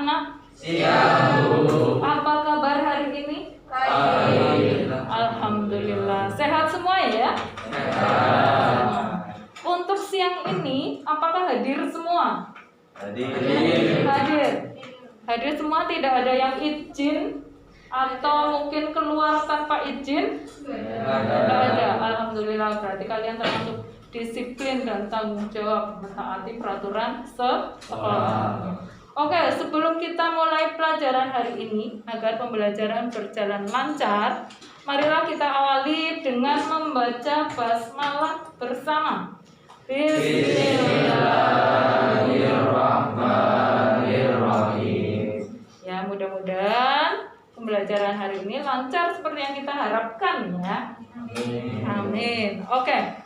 anak-anak? Siap, Bu. Apa kabar hari ini? Alhamdulillah. Sehat semua ya? Sehat. Untuk siang ini, apakah hadir semua? Hadir. Hadir semua, tidak ada yang izin atau mungkin keluar tanpa izin? Tidak ada. Alhamdulillah, berarti kalian termasuk disiplin dan tanggung jawab mentaati peraturan sekolah. Oke, sebelum kita mulai pelajaran hari ini, agar pembelajaran berjalan lancar, marilah kita awali dengan membaca basmalah bersama. Bismillahirrahmanirrahim. Ya, mudah-mudahan pembelajaran hari ini lancar seperti yang kita harapkan ya. Amin. Oke.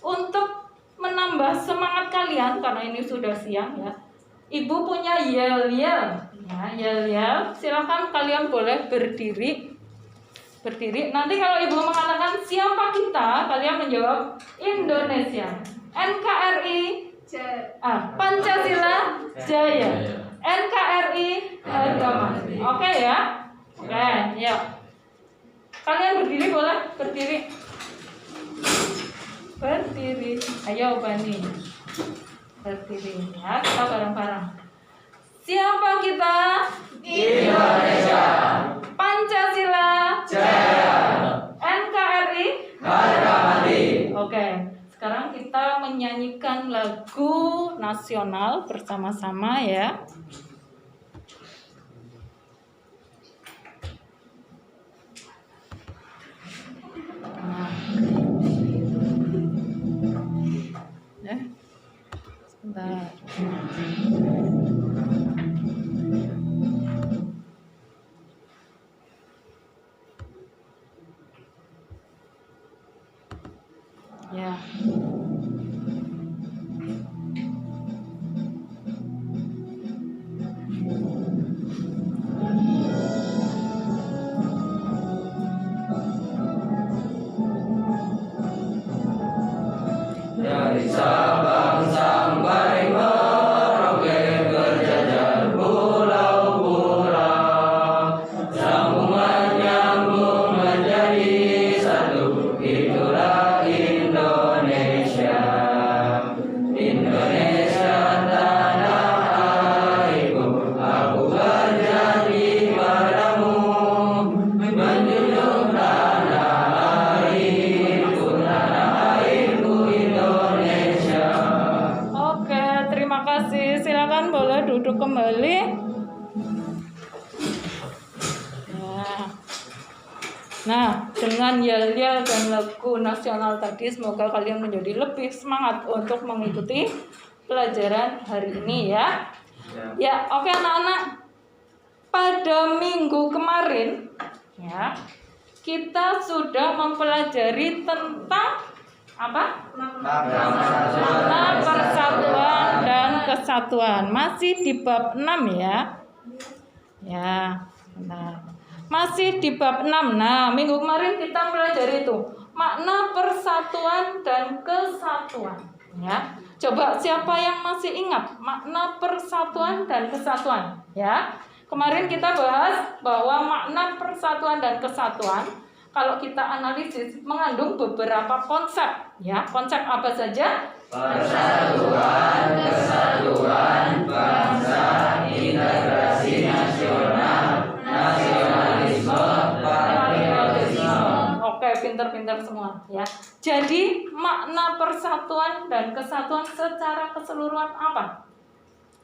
Untuk menambah semangat kalian karena ini sudah siang ya. Ibu punya yel-yel. Ya, yel-yel. Silakan kalian boleh berdiri. Berdiri. Nanti kalau Ibu mengatakan siapa kita, kalian menjawab Indonesia. NKRI Pancasila Jaya. NKRI harga mati. Oke ya? Oke, ya. Kalian berdiri boleh? Berdiri. Berdiri. Ayo Bani. Berdiri ya, kita bareng-bareng. Siapa kita? Indonesia. Pancasila Jaya. NKRI Harga mati. Oke, sekarang kita menyanyikan lagu nasional bersama-sama ya. Nah. Sebentar. Ya. Dari Sabang sampai Merauke berjajar pulau-pulau, sambungan nyambung menjadi satu, itulah Indonesia. Indonesia tanah airku, aku berjanji padamu, menjunjung tanah airku Indonesia. Oke, terima kasih. Silakan boleh duduk kembali. Ya. Nah, dengan yel-yel dan lagu nasional tadi, semoga kalian menjadi lebih semangat untuk mengikuti pelajaran hari ini ya. Ya, oke anak-anak. Pada minggu kemarin, ya, kita sudah mempelajari tentang apa? Makna persatuan dan kesatuan. Masih di bab 6 ya. Ya, benar. Masih di bab 6. Nah, minggu kemarin kita pelajari itu makna persatuan dan kesatuan, ya. Coba siapa yang masih ingat makna persatuan dan kesatuan, ya? Kemarin kita bahas bahwa makna persatuan dan kesatuan kalau kita analisis mengandung beberapa konsep, ya. Konsep apa saja? Persatuan, kesatuan, bangsa, integrasi nasional, nasionalisme, patriotisme. Oke, pinter-pinter semua, ya. Jadi makna persatuan dan kesatuan secara keseluruhan apa?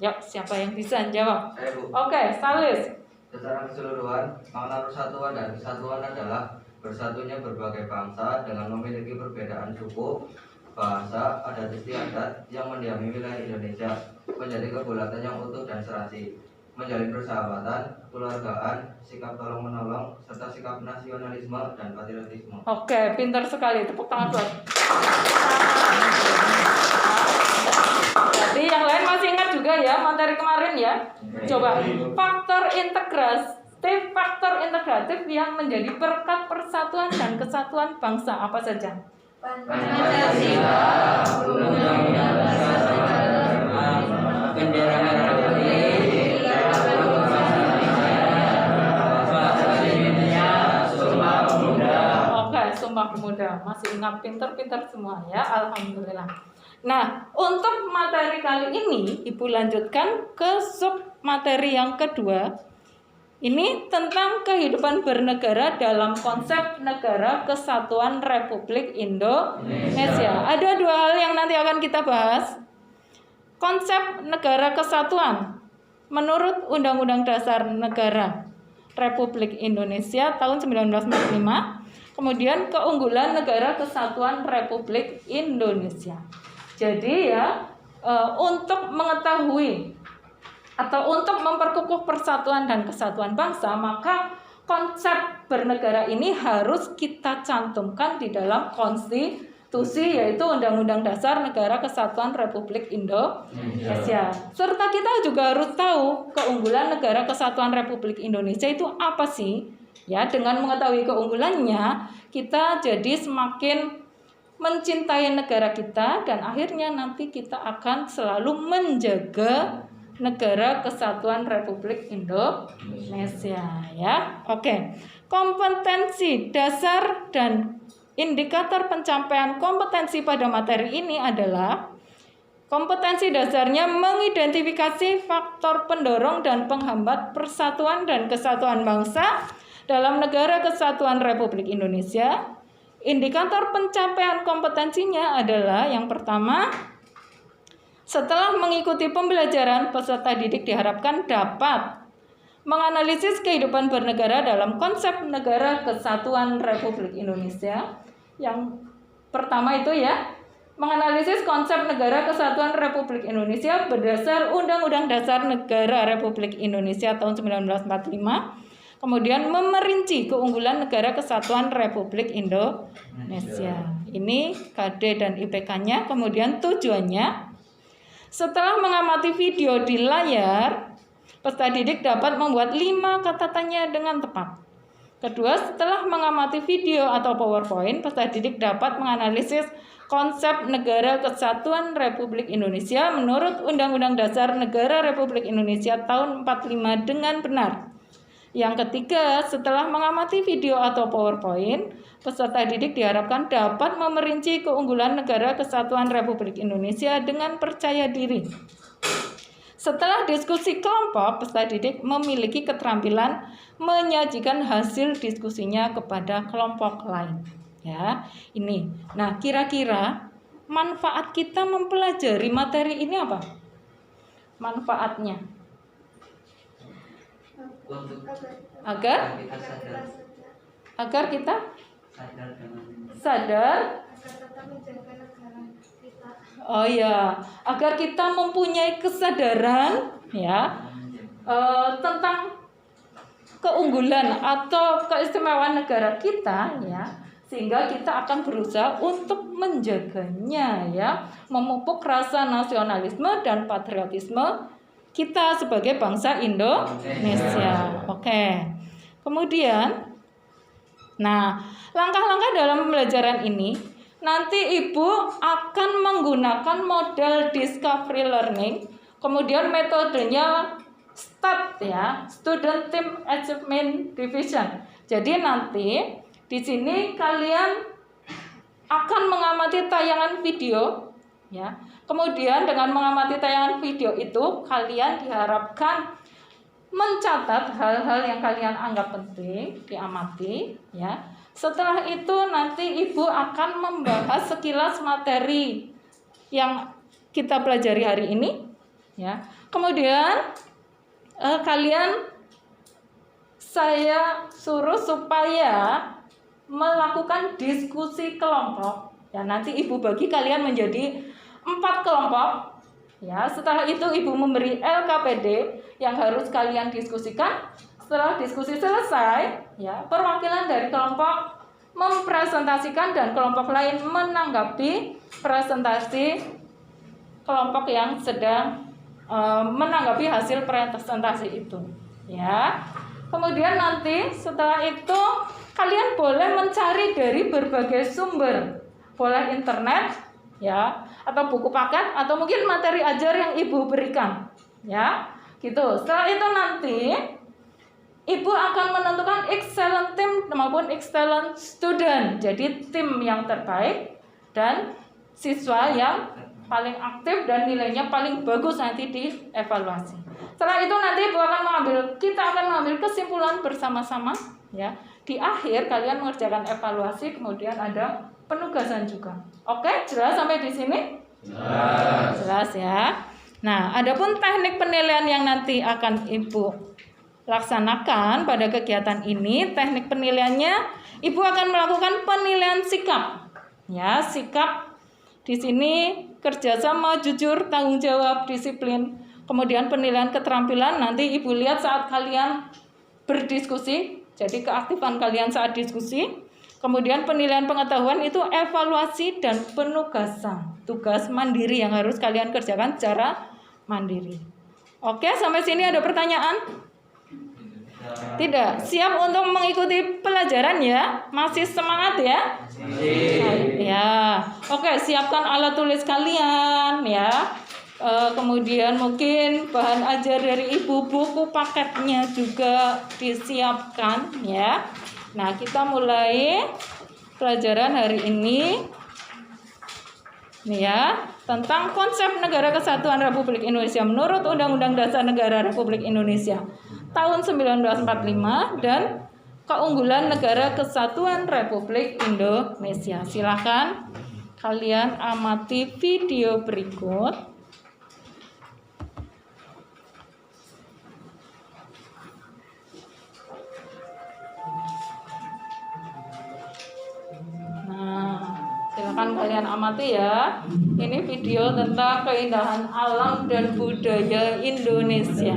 Yuk, siapa yang bisa jawab? Saya, Bu. Oke, Salis. Secara keseluruhan, makna persatuan dan kesatuan adalah bersatunya berbagai bangsa dengan memiliki perbedaan suku, bahasa, adat istiadat yang mendiami wilayah Indonesia menjadi kebulatan yang utuh dan serasi, menjalin persahabatan, kekeluargaan, sikap tolong menolong, serta sikap nasionalisme dan patriotisme. Oke, pintar sekali. Tepuk tangan buat. Jadi yang lain masih ingat juga ya materi kemarin ya. Coba faktor integratif yang menjadi berkat persatuan dan kesatuan bangsa apa saja? Pancasila, Undang-Undang Dasar 45, bendera merah putih, Ya, masih ingat pinter-pinter semua ya, alhamdulillah. Nah, untuk materi kali ini Ibu lanjutkan ke sub materi yang kedua. Ini tentang kehidupan bernegara dalam konsep Negara Kesatuan Republik Indonesia. Ada dua hal yang nanti akan kita bahas. Konsep negara kesatuan menurut Undang-Undang Dasar Negara Republik Indonesia tahun 1945. Kemudian keunggulan Negara Kesatuan Republik Indonesia. Jadi ya, untuk mengetahui atau untuk memperkukuh persatuan dan kesatuan bangsa, maka konsep bernegara ini harus kita cantumkan di dalam konstitusi, yaitu Undang-Undang Dasar Negara Kesatuan Republik Indonesia. Serta kita juga harus tahu keunggulan Negara Kesatuan Republik Indonesia itu apa sih? Ya, dengan mengetahui keunggulannya, kita jadi semakin mencintai negara kita dan akhirnya nanti kita akan selalu menjaga Negara Kesatuan Republik Indonesia ya. Oke. Kompetensi dasar dan indikator pencapaian kompetensi pada materi ini adalah kompetensi dasarnya mengidentifikasi faktor pendorong dan penghambat persatuan dan kesatuan bangsa dalam Negara Kesatuan Republik Indonesia. Indikator pencapaian kompetensinya adalah yang pertama, setelah mengikuti pembelajaran, peserta didik diharapkan dapat menganalisis kehidupan bernegara dalam konsep Negara Kesatuan Republik Indonesia. Yang pertama itu ya, menganalisis konsep Negara Kesatuan Republik Indonesia berdasar Undang-Undang Dasar Negara Republik Indonesia tahun 1945. Kemudian memerinci keunggulan Negara Kesatuan Republik Indonesia. Ini KD dan IPK-nya. Kemudian tujuannya, setelah mengamati video di layar, peserta didik dapat membuat 5 kata tanya dengan tepat. Kedua, setelah mengamati video atau PowerPoint, peserta didik dapat menganalisis konsep Negara Kesatuan Republik Indonesia menurut Undang-Undang Dasar Negara Republik Indonesia tahun 45 dengan benar. Yang ketiga, setelah mengamati video atau PowerPoint, peserta didik diharapkan dapat memerinci keunggulan Negara Kesatuan Republik Indonesia dengan percaya diri. Setelah diskusi kelompok, peserta didik memiliki keterampilan menyajikan hasil diskusinya kepada kelompok lain. Ya, ini. Nah, kira-kira manfaat kita mempelajari materi ini apa? Manfaatnya agar kita sadar. Oh ya, agar kita mempunyai kesadaran ya tentang keunggulan atau keistimewaan negara kita ya, sehingga kita akan berusaha untuk menjaganya ya, memupuk rasa nasionalisme dan patriotisme kita sebagai bangsa Indonesia. Oke. Kemudian, nah, langkah-langkah dalam pembelajaran ini nanti Ibu akan menggunakan model discovery learning. Kemudian metodenya STAT ya, Student Team Achievement Division. Jadi nanti di sini kalian akan mengamati tayangan video ya. Kemudian dengan mengamati tayangan video itu kalian diharapkan mencatat hal-hal yang kalian anggap penting, diamati ya. Setelah itu nanti Ibu akan membahas sekilas materi yang kita pelajari hari ini ya. Kemudian saya suruh supaya melakukan diskusi kelompok ya. Nanti Ibu bagi kalian menjadi 4 kelompok ya. Setelah itu Ibu memberi LKPD yang harus kalian diskusikan. Setelah diskusi selesai ya, perwakilan dari kelompok mempresentasikan dan kelompok lain menanggapi presentasi kelompok yang sedang menanggapi hasil presentasi itu ya. Kemudian nanti setelah itu kalian boleh mencari dari berbagai sumber, boleh internet ya, atau buku paket, atau mungkin materi ajar yang Ibu berikan ya, gitu. Setelah itu nanti Ibu akan menentukan excellent team maupun excellent student. Jadi tim yang terbaik dan siswa yang paling aktif dan nilainya paling bagus nanti dievaluasi. Setelah itu nanti kita akan mengambil kesimpulan bersama-sama ya. Di akhir kalian mengerjakan evaluasi, kemudian ada penugasan juga. Oke, jelas sampai di sini? Jelas ya. Nah, adapun teknik penilaian yang nanti akan Ibu laksanakan pada kegiatan ini, teknik penilaiannya Ibu akan melakukan penilaian sikap. Ya, sikap di sini kerjasama, jujur, tanggung jawab, disiplin. Kemudian penilaian keterampilan nanti Ibu lihat saat kalian berdiskusi. Jadi keaktifan kalian saat diskusi. Kemudian penilaian pengetahuan itu evaluasi dan penugasan. Tugas mandiri yang harus kalian kerjakan secara mandiri. Oke, sampai sini ada pertanyaan? Tidak. Siap untuk mengikuti pelajaran ya? Masih semangat ya? Ya. Oke, siapkan alat tulis kalian ya. Kemudian mungkin bahan ajar dari Ibu, buku paketnya juga disiapkan ya. Nah, kita mulai pelajaran hari ini nih ya, tentang konsep Negara Kesatuan Republik Indonesia menurut Undang-Undang Dasar Negara Republik Indonesia tahun 1945 dan keunggulan Negara Kesatuan Republik Indonesia. Silakan kalian amati video berikut. Silakan kalian amati ya. Ini video tentang keindahan alam dan budaya Indonesia.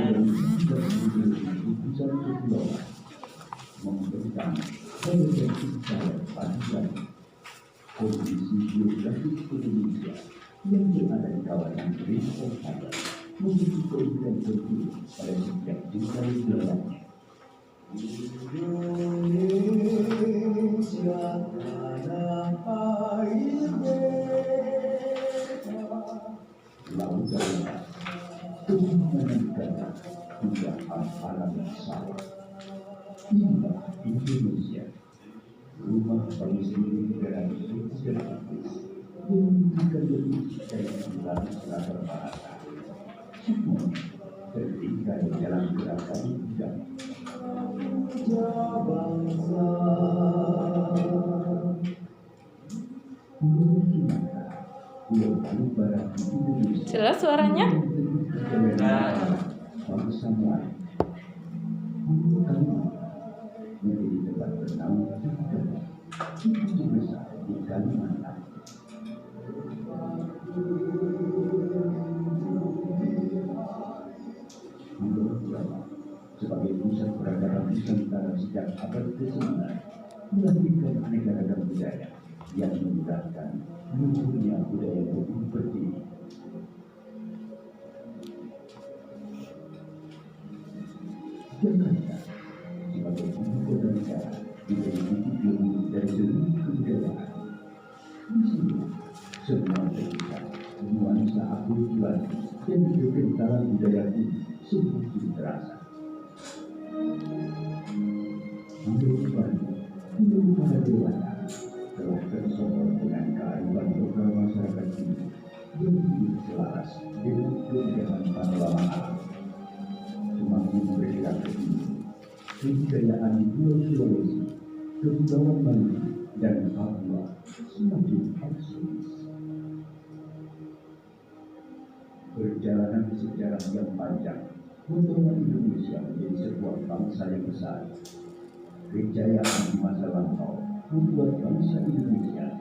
Kondisi geografis Indonesia yang berada di kawasan Riau Padang memiliki keunggulan penting pada setiap tingkat wilayahnya. Indonesia tanah air beta, lautan kemana negara hingga alam sawah. Inilah Indonesia, rumah bagi seluruh negara Indonesia yang memberikan lebih dari 9 latar bahasa. Semua tertinggal dalam gerakan dan bangsa. Jelas suaranya? Bangsa lain. Menjadi tempat bernaung itu besar di Kalimantan. Pulau Jawa sebagai pusat peradaban Nusantara sejak abad ke-9 melahirkan aneka ragam budaya yang memudahkan luhurnya budaya bumi pertiwi. Jakarta sebagai ibu kota negara menjadi titik bumi dari seluruh kebudayaan. Di sini semua terpisah, nuansa akulturasi dan kekentalan budaya ini semakin terasa. Menurut Bandung, menurut para dewasa telah tersohor dengan kearifan lokal masyarakat ini yang hidup selaras dengan keindahan panorama alam. Semakin bergerak ke sini, kebudayaan di Pulau Sulawesi, Kepulauan Bali, dan Papua semakin eksotis. Perjalanan sejarah yang panjang membawa Indonesia menjadi sebuah bangsa yang besar. Kejayaan di masa lampau membuat bangsa Indonesia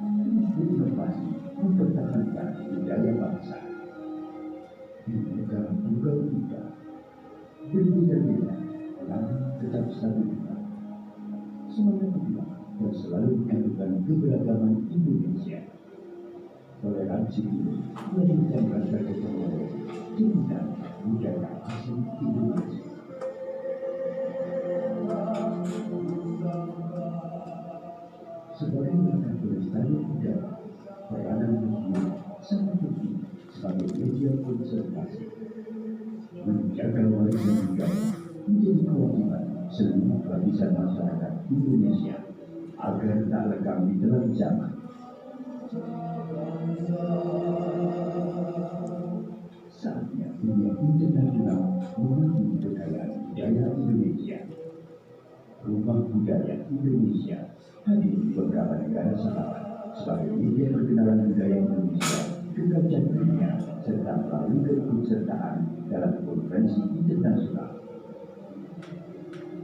berinovasi mempertahankan budaya bangsa. Di negara tunggal ika, berbeda-beda, namun tetap satu juga. Semangat itulah yang selalu menyatukan keberagaman Indonesia. Toleransi ini melahirkan rasa gotong royong dengan budaya asli Indonesia. Sebagai langkah pelestarian budaya, peranan media sangat penting sebagai media konservasi. Menjaga warisan budaya menjadi kewajiban seluruh lapisan masyarakat Indonesia agar tak lekang di dalam zaman. Saatnya dunia internasional mengakui kekayaan budaya Indonesia. Rumah Budaya Indonesia hadir di beberapa negara sahabat sebagai media perkenalan budaya Indonesia ke kancah dunia serta melalui keikutsertaan dalam konferensi internasional.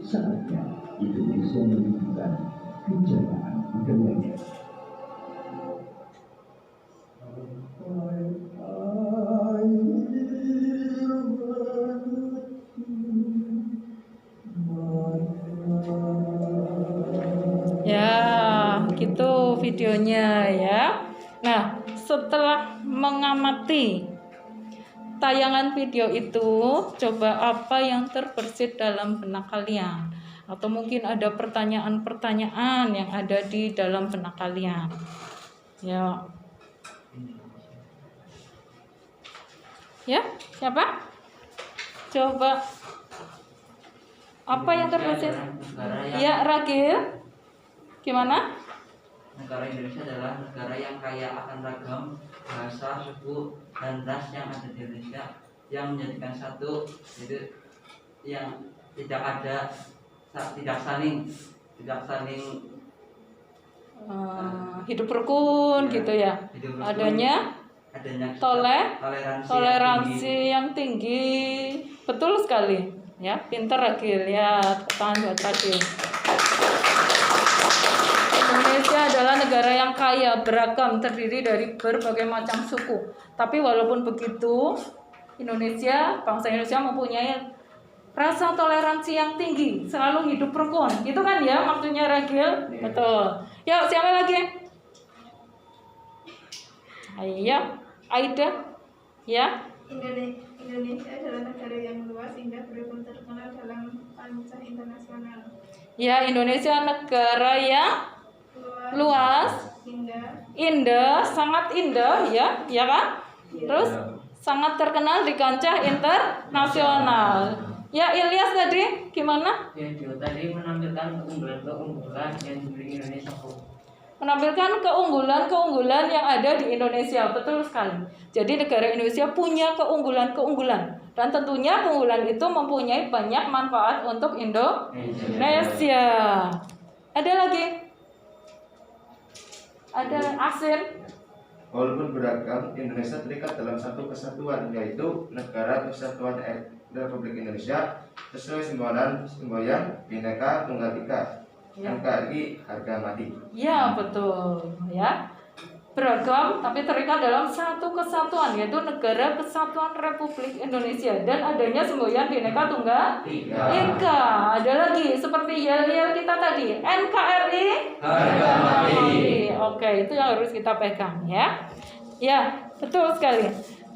Saatnya Indonesia menunjukkan kejayaan budayanya. Ya, gitu videonya ya. Nah, setelah mengamati tayangan video itu, coba apa yang terbersit dalam benak kalian? Atau mungkin ada pertanyaan-pertanyaan yang ada di dalam benak kalian. Ya. Ya, siapa? Coba. Apa yang terbersit? Ya, Ragil. Gimana? Negara Indonesia adalah negara yang kaya akan ragam bahasa, suku, dan ras yang ada di Indonesia, yang menjadikan satu, yaitu yang tidak saling Hidup rukun gitu ya. hidup rukun, Adanya toleransi yang tinggi. Betul sekali ya, pinter Ragil ya, tangan buat Ragil. Indonesia adalah negara yang kaya, beragam, terdiri dari berbagai macam suku. Tapi walaupun begitu, bangsa Indonesia mempunyai rasa toleransi yang tinggi, selalu hidup rukun. Gitu kan ya maksudnya Ragil? Iya. Betul. Yuk, siapa lagi? Ayo, Aida. Ya. Indonesia adalah negara yang luas, indah, beragam, terkenal dalam kancah internasional. Ya, Indonesia negara yang luas, indah, sangat indah ya, ya kan? Terus sangat terkenal di kancah internasional. Ya, Ilyas tadi gimana? Ya, tadi menampilkan keunggulan-keunggulan yang dimiliki Indonesia. Menampilkan keunggulan-keunggulan yang ada di Indonesia. Betul sekali. Jadi negara Indonesia punya keunggulan-keunggulan, dan tentunya keunggulan itu mempunyai banyak manfaat untuk Indonesia. Ada lagi? Ada Asir. Walaupun beragam, Indonesia terikat dalam satu kesatuan, yaitu Negara Kesatuan Republik Indonesia, sesuai semboyan Bhinneka Tunggal Ika, NKRI harga mati. Ya, betul ya. Beragam tapi terikat dalam satu kesatuan, yaitu Negara Kesatuan Republik Indonesia, dan adanya semboyan Bhinneka Tunggal Ika. Ada lagi seperti yel-yel kita tadi, NKRI harga mati. Oke, itu yang harus kita pegang ya. Ya, betul sekali.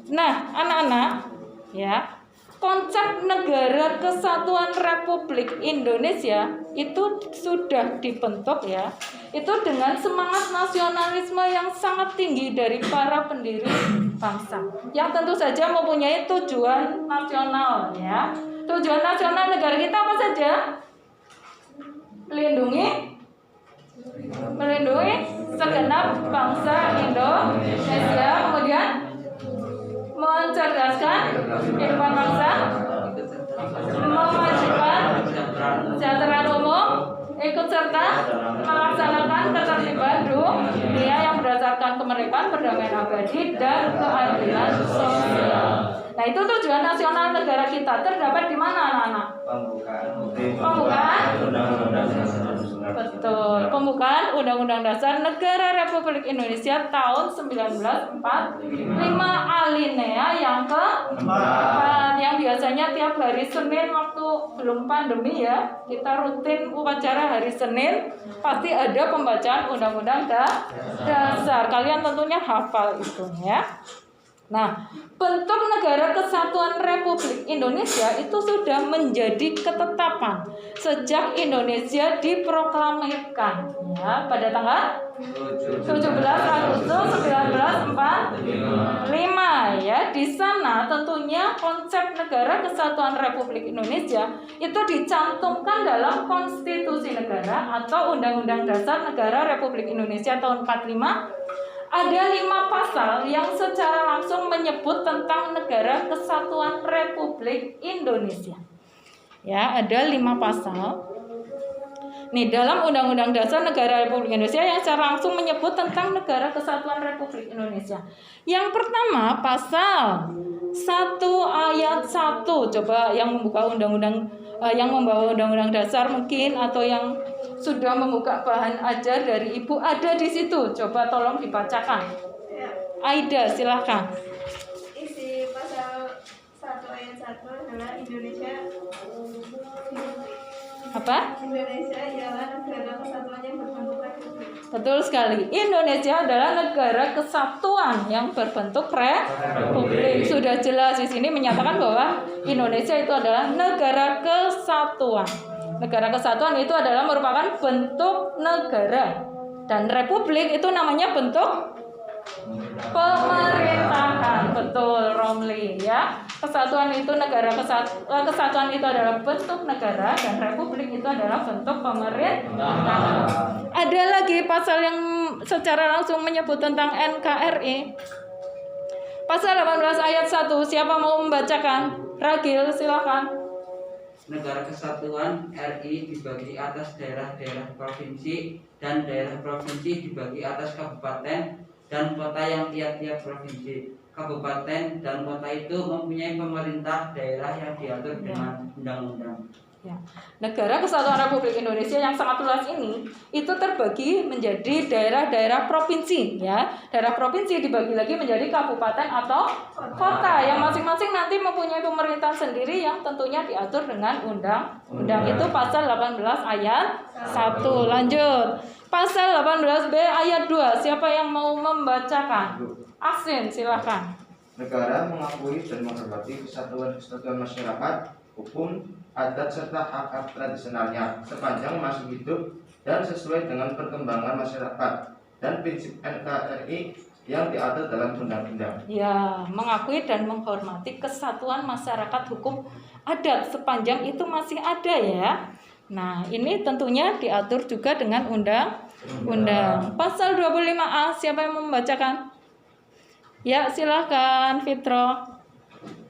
Nah, anak-anak ya, konsep Negara Kesatuan Republik Indonesia itu sudah dibentuk ya, itu dengan semangat nasionalisme yang sangat tinggi dari para pendiri bangsa, yang tentu saja mempunyai tujuan nasional ya. Tujuan nasional negara kita apa saja? Melindungi segenap bangsa Indonesia, kemudian mencerdaskan kehidupan bangsa, memajukan kesejahteraan umum, ikut serta melaksanakan ketertiban dunia yang berdasarkan kemerdekaan, perdamaian abadi, dan keadilan sosial. Nah, itu tujuan nasional negara kita. Terdapat di mana, anak-anak? Pembukaan? Betul. Pembukaan Undang-Undang Dasar Negara Republik Indonesia tahun 1945, alinea yang keempat, yang biasanya tiap hari Senin waktu belum pandemi ya, kita rutin upacara hari Senin, pasti ada pembacaan Undang-Undang Dasar. Kalian tentunya hafal itu ya. Nah, bentuk negara kesatuan Republik Indonesia itu sudah menjadi ketetapan sejak Indonesia diproklamirkan ya pada tanggal 17 Agustus 1945 ya. Di sana tentunya konsep negara kesatuan Republik Indonesia itu dicantumkan dalam konstitusi negara atau Undang-Undang Dasar Negara Republik Indonesia tahun 45. Ada 5 pasal yang secara langsung menyebut tentang negara kesatuan Republik Indonesia. Ya, ada 5 pasal. Nih, dalam Undang-Undang Dasar Negara Republik Indonesia yang secara langsung menyebut tentang negara kesatuan Republik Indonesia. Yang pertama, pasal 1 ayat 1. Coba yang membuka undang-undang yang membawa undang-undang dasar mungkin atau yang sudah membuka bahan ajar dari Ibu ada di situ. Coba tolong dibacakan. Ya, Aida, silakan. isi pasal 1 ayat 1 adalah Indonesia Apa? ialah negara kesatuan yang berbentuk republik. Betul sekali. Indonesia adalah negara kesatuan yang berbentuk republik. Sudah jelas di sini menyatakan bahwa Indonesia itu adalah negara kesatuan. Negara kesatuan itu adalah merupakan bentuk negara. Dan republik itu namanya bentuk pemerintahan. Betul, Romli ya. Kesatuan itu kesatuan itu adalah bentuk negara dan republik itu adalah bentuk pemerintahan. Ada lagi pasal yang secara langsung menyebut tentang NKRI. Pasal 18 ayat 1. Siapa mau membacakan? Ragil, silakan. Negara Kesatuan RI dibagi atas daerah-daerah provinsi dan daerah provinsi dibagi atas kabupaten dan kota yang tiap-tiap provinsi. Kabupaten dan kota itu mempunyai pemerintah daerah yang diatur dengan undang-undang. Ya. Negara Kesatuan Republik Indonesia yang sangat luas ini itu terbagi menjadi daerah-daerah provinsi ya. Daerah provinsi dibagi lagi menjadi kabupaten atau kota yang masing-masing nanti mempunyai pemerintahan sendiri yang tentunya diatur dengan undang-undang. Itu pasal 18 ayat 1. Lanjut. Pasal 18B ayat 2. Siapa yang mau membacakan? Asin, silakan. Negara mengakui dan menghormati kesatuan masyarakat, hukum, adat serta hak-hak tradisionalnya sepanjang masih hidup dan sesuai dengan perkembangan masyarakat dan prinsip NKRI yang diatur dalam undang-undang. Ya, mengakui dan menghormati kesatuan masyarakat, hukum, adat sepanjang itu masih ada ya. Nah, ini tentunya diatur juga dengan undang-undang. Pasal 25A, siapa yang membacakan? Ya, silakan Fitro.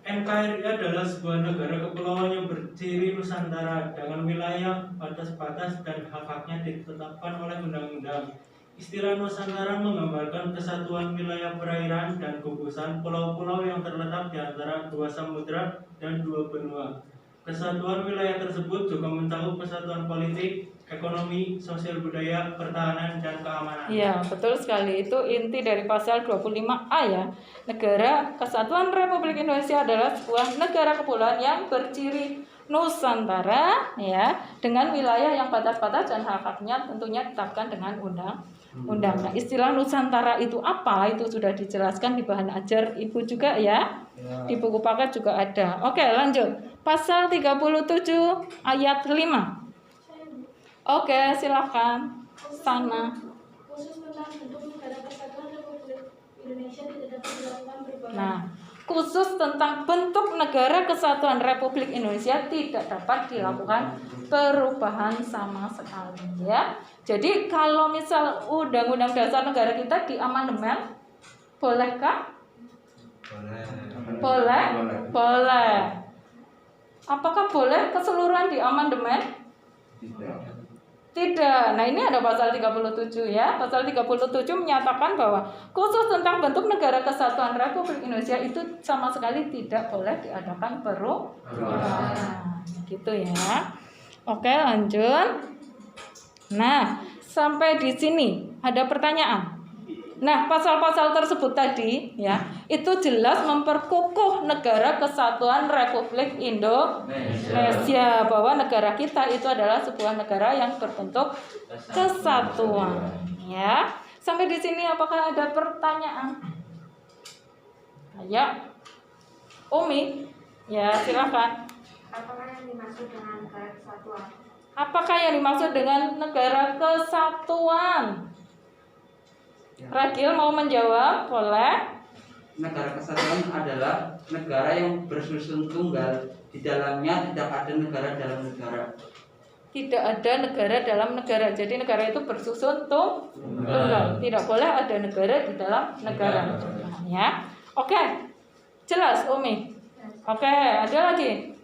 NKRI adalah sebuah negara kepulauan yang berciri Nusantara dengan wilayah, batas-batas, dan hak-haknya ditetapkan oleh undang-undang. Istilah Nusantara menggambarkan kesatuan wilayah perairan dan gugusan pulau-pulau yang terletak di antara 2 samudra dan 2 benua. Kesatuan wilayah tersebut juga mencakup kesatuan politik, ekonomi, sosial budaya, pertahanan, dan keamanan. Ya, betul sekali. Itu inti dari pasal 25A ya. Negara Kesatuan Republik Indonesia adalah sebuah negara kepulauan yang berciri Nusantara ya, dengan wilayah yang batas-batas dan hak-haknya tentunya ditetapkan dengan undang-undang. Nah, istilah Nusantara itu apa? Itu sudah dijelaskan di bahan ajar Ibu juga ya. Di buku paket juga ada. Oke, lanjut. Pasal 37 ayat 5. Oke, silakan. Sana. Khusus tentang bentuk negara kesatuan Republik Indonesia tidak dapat dilakukan perubahan. Nah, khusus tentang bentuk negara kesatuan Republik Indonesia tidak dapat dilakukan perubahan sama sekali ya. Jadi kalau misal Undang-Undang Dasar Negara kita diamandemen, bolehkah? Boleh. Apakah boleh keseluruhan diamandemen? Tidak. Nah, ini ada pasal 37 ya. Pasal 37 menyatakan bahwa khusus tentang bentuk negara kesatuan Republik Indonesia itu sama sekali tidak boleh diadakan perubahan. Gitu ya. Oke, lanjut. Nah, sampai di sini ada pertanyaan. Nah, pasal-pasal tersebut tadi ya, itu jelas memperkukuh negara kesatuan Republik Indonesia, bahwa negara kita itu adalah sebuah negara yang berbentuk kesatuan ya. Sampai di sini apakah ada pertanyaan? Ayo, Umi, ya silakan. Apakah yang dimaksud dengan negara kesatuan? Apakah yang dimaksud dengan negara kesatuan? Ragil mau menjawab, boleh? Negara kesatuan adalah negara yang bersusun tunggal. Di dalamnya tidak ada negara dalam negara. Tidak ada negara dalam negara. Jadi negara itu bersusun tunggal. Tidak boleh ada negara di dalam negara. Ya, oke, jelas Umi. Oke, ada lagi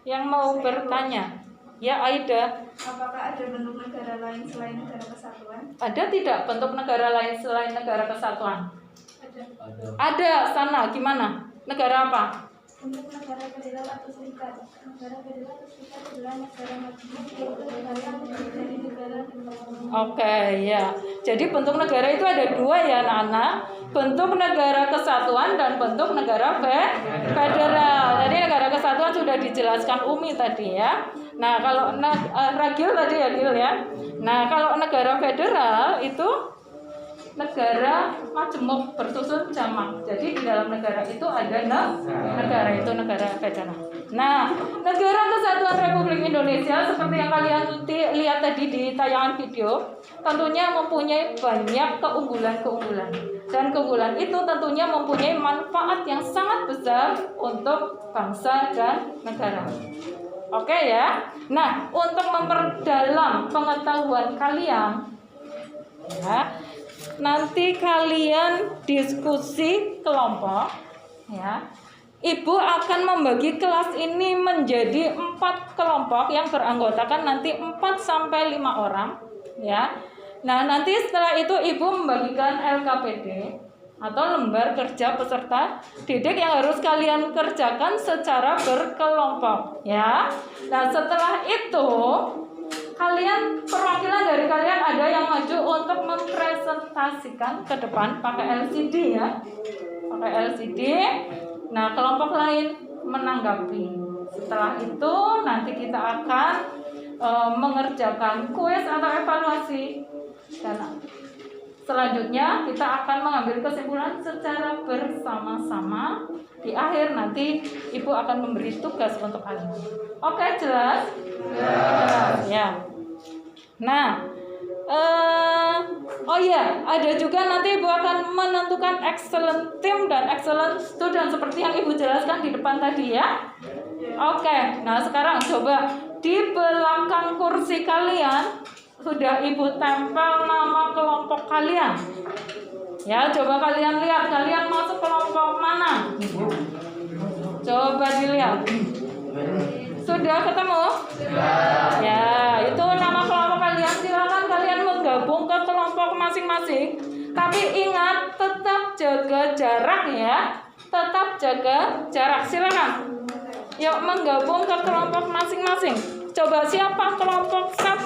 yang mau bertanya? Ya, Aida. Apakah ada bentuk negara lain selain negara kesatuan? Ada tidak bentuk negara lain selain negara kesatuan? Ada. Ada. Sana gimana? Negara apa? Untuk negara federal atau serikat. Negara federal atau serikat adalah negara majemuk yang terdiri dari negara Oke, ya. Jadi bentuk negara itu ada dua ya, anak-anak. Bentuk negara kesatuan dan bentuk negara federal. Jadi negara kesatuan sudah dijelaskan Umi tadi ya. Nah, kalau Ragil tadi ya, Gil ya. Nah, kalau negara federal itu negara majemuk bersusun jamak. Jadi di dalam negara itu ada negara, itu negara federal. Nah, negara kesatuan Republik Indonesia seperti yang kalian lihat tadi di tayangan video, tentunya mempunyai banyak keunggulan-keunggulan. Dan keunggulan itu tentunya mempunyai manfaat yang sangat besar untuk bangsa dan negara. Oke ya. Nah, untuk memperdalam pengetahuan kalian, ya, nanti kalian diskusi kelompok, ya. Ibu akan membagi kelas ini menjadi 4 kelompok yang beranggotakan nanti 4-5 orang, ya. Nah, nanti setelah itu Ibu membagikan LKPD atau lembar kerja peserta didik yang harus kalian kerjakan secara berkelompok, ya. Nah, setelah itu kalian, perwakilan dari kalian ada yang maju untuk mempresentasikan ke depan pakai LCD ya. Pakai LCD. Nah, kelompok lain menanggapi. Setelah itu nanti kita akan mengerjakan kuis atau evaluasi. Dan selanjutnya kita akan mengambil kesimpulan secara bersama-sama. Di akhir nanti Ibu akan memberi tugas untuk kalian. Oke, jelas? Jelas ya. Nah, oh iya, ada juga nanti Ibu akan menentukan excellent team dan excellent student seperti yang Ibu jelaskan di depan tadi ya. Oke, nah sekarang coba di belakang kursi kalian sudah Ibu tempel nama kelompok kalian. Ya, coba kalian lihat kalian masuk kelompok mana. Coba dilihat. Sudah ketemu? Ya, itu nama kelompok kalian. Silakan kalian menggabung ke kelompok masing-masing. Tapi ingat tetap jaga jarak ya. Tetap jaga jarak. Silakan. Yuk menggabung ke kelompok masing-masing. Coba siapa kelompok 1?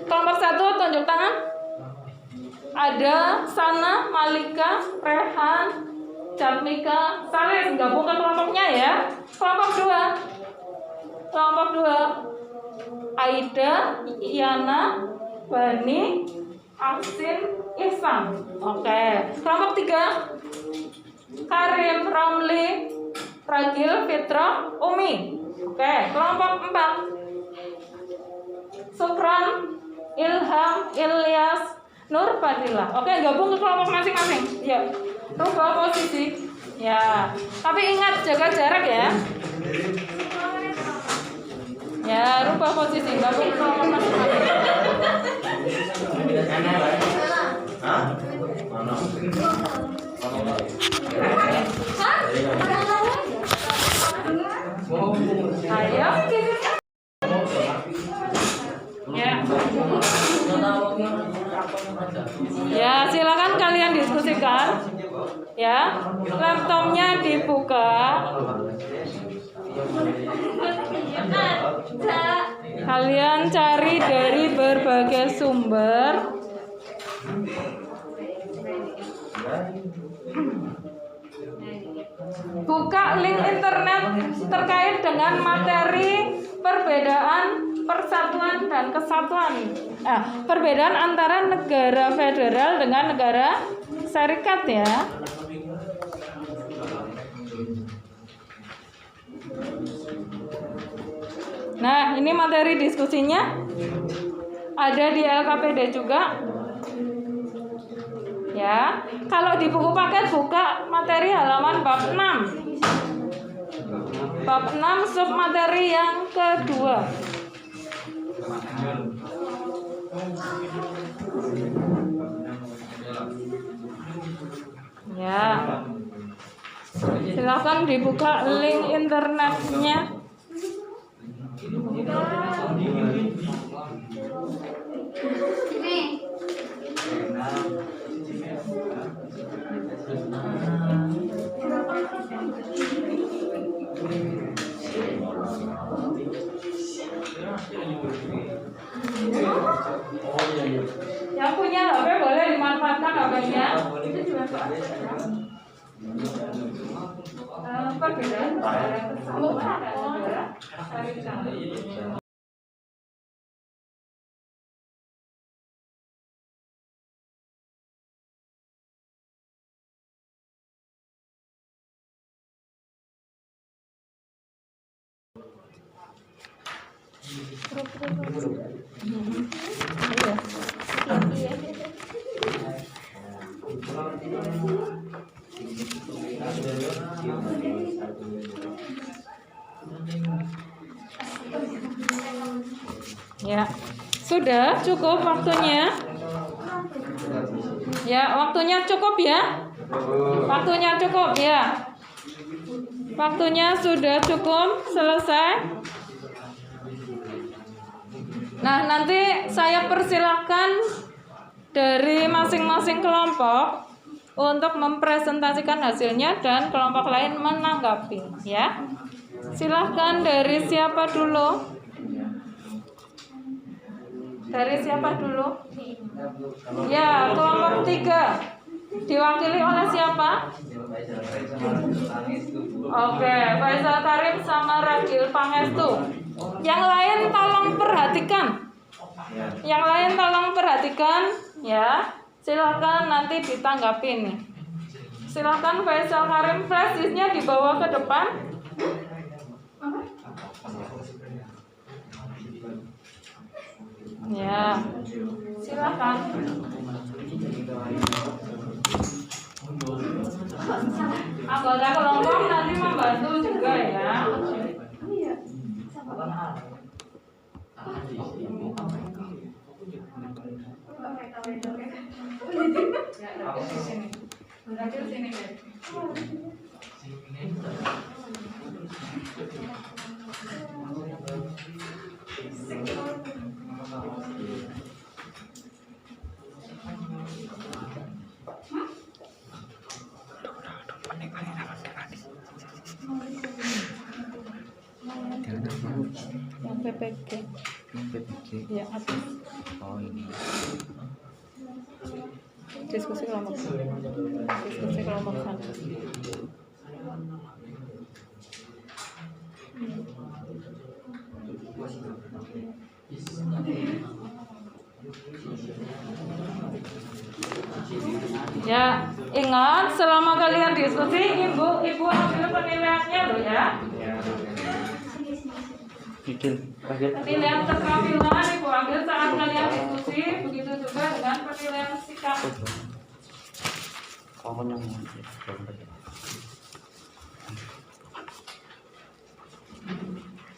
Kelompok 1 tunjuk tangan. Ada Sana, Malika, Rehan, Jatmika, Salis, gabung ke kelompoknya ya. Kelompok 2. Kelompok 2. Aida, Yana, Bani, Aksin, Ihsan. Oke. Kelompok 3. Karim, Ramli, Ragil, Fitra, Umi. Oke. Kelompok 4. Sukran, Ilham, Ilyas, Nur, Fadila. Oke, gabung ke kelompok masing-masing. Ya, rubah posisi. Ya, tapi ingat jaga jarak ya. Ya, rubah posisi. Gabung ke kelompok masing-masing. Ayo. Ya. Ya, silakan kalian diskusikan. Ya, laptopnya dibuka. Kalian cari dari berbagai sumber. Buka link internet terkait dengan materi perbedaan persatuan dan kesatuan. Perbedaan antara negara federal dengan negara serikat ya. Nah, ini materi diskusinya ada di LKPD juga. Ya, kalau di buku paket buka materi halaman bab 6. Bab 6 sub materi yang kedua. Ya. Silakan dibuka link internetnya. Yang punya HP boleh dimanfaatkan HP-nya. Perbedaan ya, sudah cukup waktunya. Ya, waktunya cukup ya. Waktunya cukup ya. Waktunya sudah cukup, selesai. Nah, nanti saya persilahkan dari masing-masing kelompok untuk mempresentasikan hasilnya dan kelompok lain menanggapi, ya. Silahkan dari siapa dulu? Dari siapa dulu? Ya, kelompok 3. Diwakili oleh siapa? Oke, Faisal Karim sama Ragil Pangestu. Yang lain tolong perhatikan. Yang lain tolong perhatikan, ya. Silahkan nanti ditanggapi nih. Silahkan Faisal Karim, flash disk-nya dibawa ke depan. Ya, silakan. Anggota kelompok nanti membantu juga ya. Yang PPG. Ya, atas. Oh, ini. Diskusi kelompok. Diskusi kelompok 1. Ya, ingat selama kalian diskusi, ibu ambil penilaiannya loh ya. Penilaian keterampilan ibu ambil saat kalian diskusi, begitu juga dengan penilaian sikap.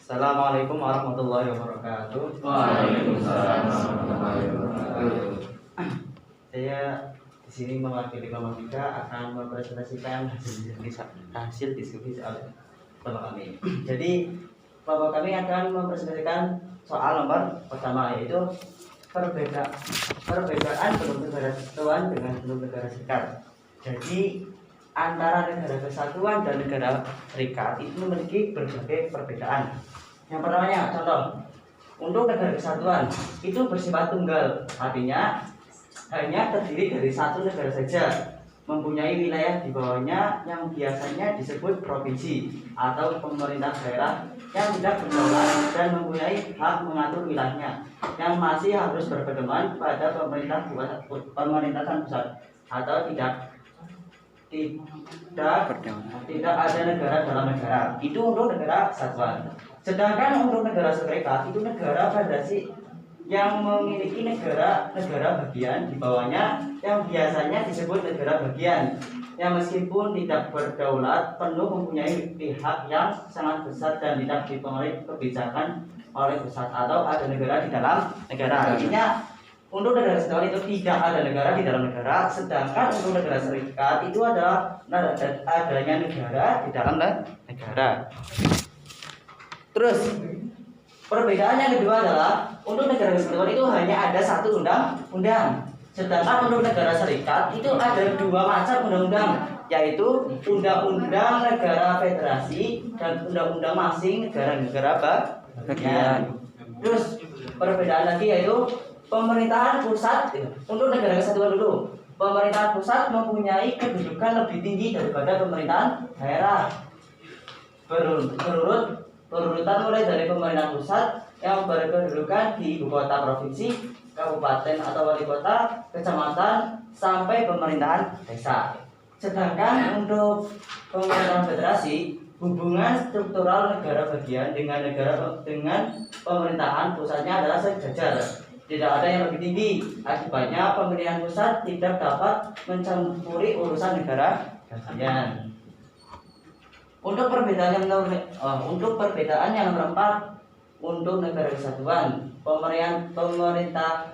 Assalamualaikum warahmatullahi wabarakatuh. Waalaikumsalam warahmatullahi wabarakatuh. Saya di sini mewakili kelompok 3 akan mempresentasikan hasil diskusi soal kelompok kami. Jadi kelompok kami akan mempresentasikan soal nomor pertama, yaitu perbedaan bentuk negara kesatuan dengan bentuk negara serikat. Jadi antara negara kesatuan dan negara serikat itu memiliki berbagai perbedaan. Yang pertamanya, contoh, untuk negara kesatuan itu bersifat tunggal, artinya hanya terdiri dari satu negara saja, mempunyai wilayah di bawahnya yang biasanya disebut provinsi atau pemerintah daerah yang tidak berdaulat dan mempunyai hak mengatur wilayahnya, yang masih harus berpedoman pada pemerintahan pusat atau tidak ada negara dalam negara. Itu untuk negara kesatuan. Sedangkan untuk negara serikat itu negara federasi yang memiliki negara bagian di bawahnya yang biasanya disebut negara bagian, yang meskipun tidak berdaulat penuh mempunyai pihak yang sangat besar dan tidak dipengaruhi kebijakan oleh pusat atau ada negara di dalam negara. Artinya untuk negara kesatuan itu tidak ada negara di dalam negara, sedangkan untuk negara serikat itu adalah adanya negara di dalam negara. Terus perbedaan yang kedua adalah untuk negara kesatuan itu hanya ada satu undang-undang, sedangkan untuk negara serikat itu ada dua macam undang-undang, yaitu undang-undang negara federasi dan undang-undang masing negara-negara bagian. Terus perbedaan lagi yaitu pemerintahan pusat untuk negara kesatuan dulu. Pemerintahan pusat mempunyai kedudukan lebih tinggi daripada pemerintahan daerah. Berurutan mulai dari pemerintahan pusat yang berkedudukan di ibu kota provinsi, kabupaten atau wali kota, kecamatan, sampai pemerintahan desa. Sedangkan untuk pemerintahan federasi, hubungan struktural negara bagian dengan pemerintahan pusatnya adalah sejajar. Tidak ada yang lebih tinggi. Akibatnya pemerintahan pusat tidak dapat mencampuri urusan negara bagian. Untuk perbedaan yang nomor 4 untuk negara kesatuan, pemerintahan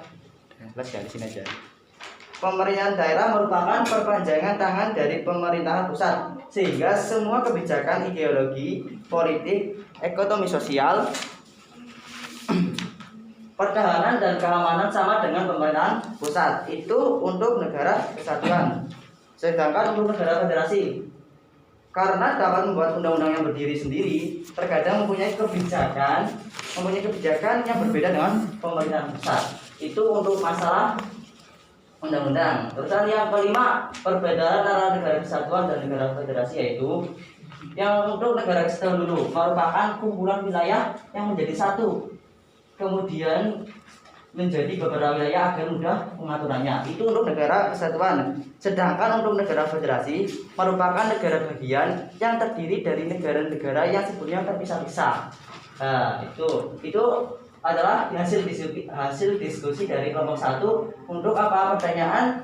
daerah merupakan perpanjangan tangan dari pemerintahan pusat, sehingga semua kebijakan ideologi, politik, ekonomi sosial, pertahanan dan keamanan sama dengan pemerintahan pusat. Itu untuk negara kesatuan. Sedangkan untuk negara federasi, karena dapat membuat undang-undang yang berdiri sendiri, terkadang mempunyai kebijakan yang berbeda dengan pemerintahan pusat. Itu untuk masalah undang-undang. Terus yang kelima, perbedaan antara negara kesatuan dan negara federasi yaitu yang untuk negara kesatuan dulu merupakan kumpulan wilayah yang menjadi satu, kemudian menjadi beberapa wilayah agar mudah pengaturannya. Itu untuk negara kesatuan. Sedangkan untuk negara federasi merupakan negara bagian yang terdiri dari negara-negara yang sebelumnya terpisah-pisah. Nah, itu adalah hasil diskusi dari kelompok 1. Untuk apa pertanyaan